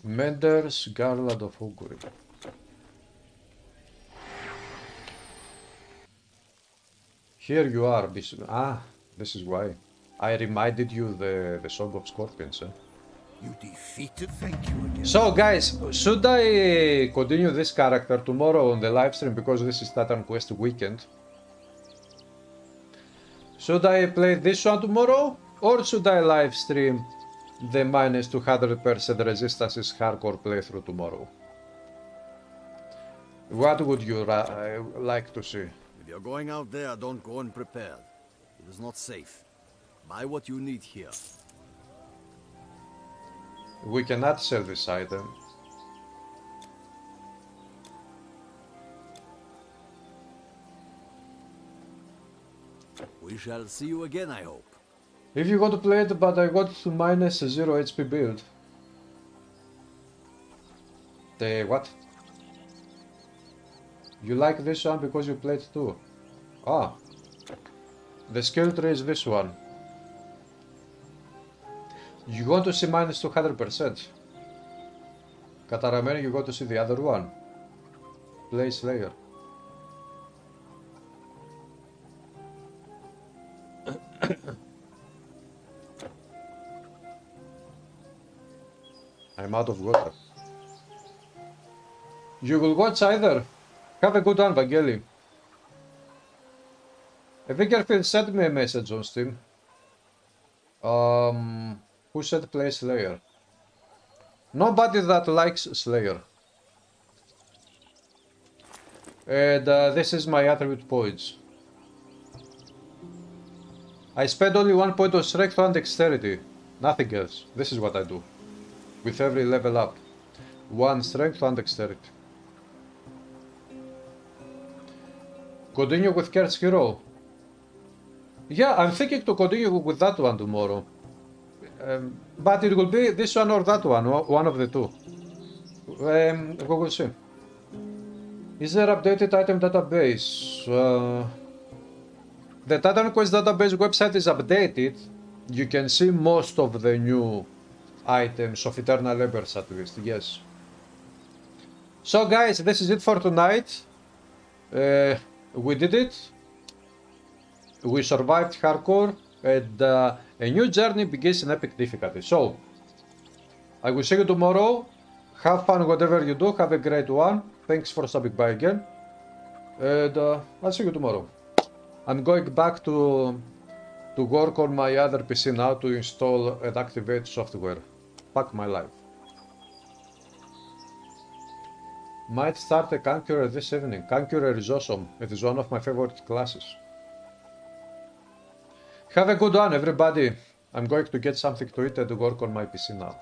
Mender's Garland of Augury. Here you are, Bishop. Ah, this is why. I reminded you the Song of Scorpions, eh? You defeated. Thank you again. So guys, should I continue this character tomorrow on the live stream because this is Titan Quest weekend? Should I play this one tomorrow, or should I live stream the minus 200% resistances hardcore playthrough tomorrow? What would you like to see? If you're going out there, don't go unprepared. It is not safe. Buy what you need here. We cannot sell this item. We shall see you again, I hope. If you want to play it, but I got to minus 0 HP build. The what? You like this one because you played too? Ah. The skill tree is this one. You want to see minus 200%. Καταραμένη, you want to see the other one. Play Slayer. I'm out of water. You will watch either. Have a good one, Vangeli. Vickerfield sent me a message on Steam. Who said play Slayer? Nobody that likes Slayer. And this is my attribute points. I spend only 1 point of strength and dexterity. Nothing else. This is what I do. With every level up. 1 strength and dexterity. Continue with G.SKILL. Yeah, I'm thinking to continue with that one tomorrow. But it will be this one or that one, one of the two. We will see. Is there updated item database? The Titan Quest database website is updated. You can see most of the new items of Eternal Embers at least, yes. So guys, this is it for tonight. We did it. We survived hardcore, and a new journey begins in epic difficulty. So, I will see you tomorrow. Have fun whatever you do. Have a great one. Thanks for stopping by again. And I'll see you tomorrow. I'm going back to work on my other PC now to install and activate software. Fuck my life. Might start a Conqueror this evening. Conqueror is awesome. It is one of my favorite classes. Have a good one, everybody. I'm going to get something to eat and work on my PC now.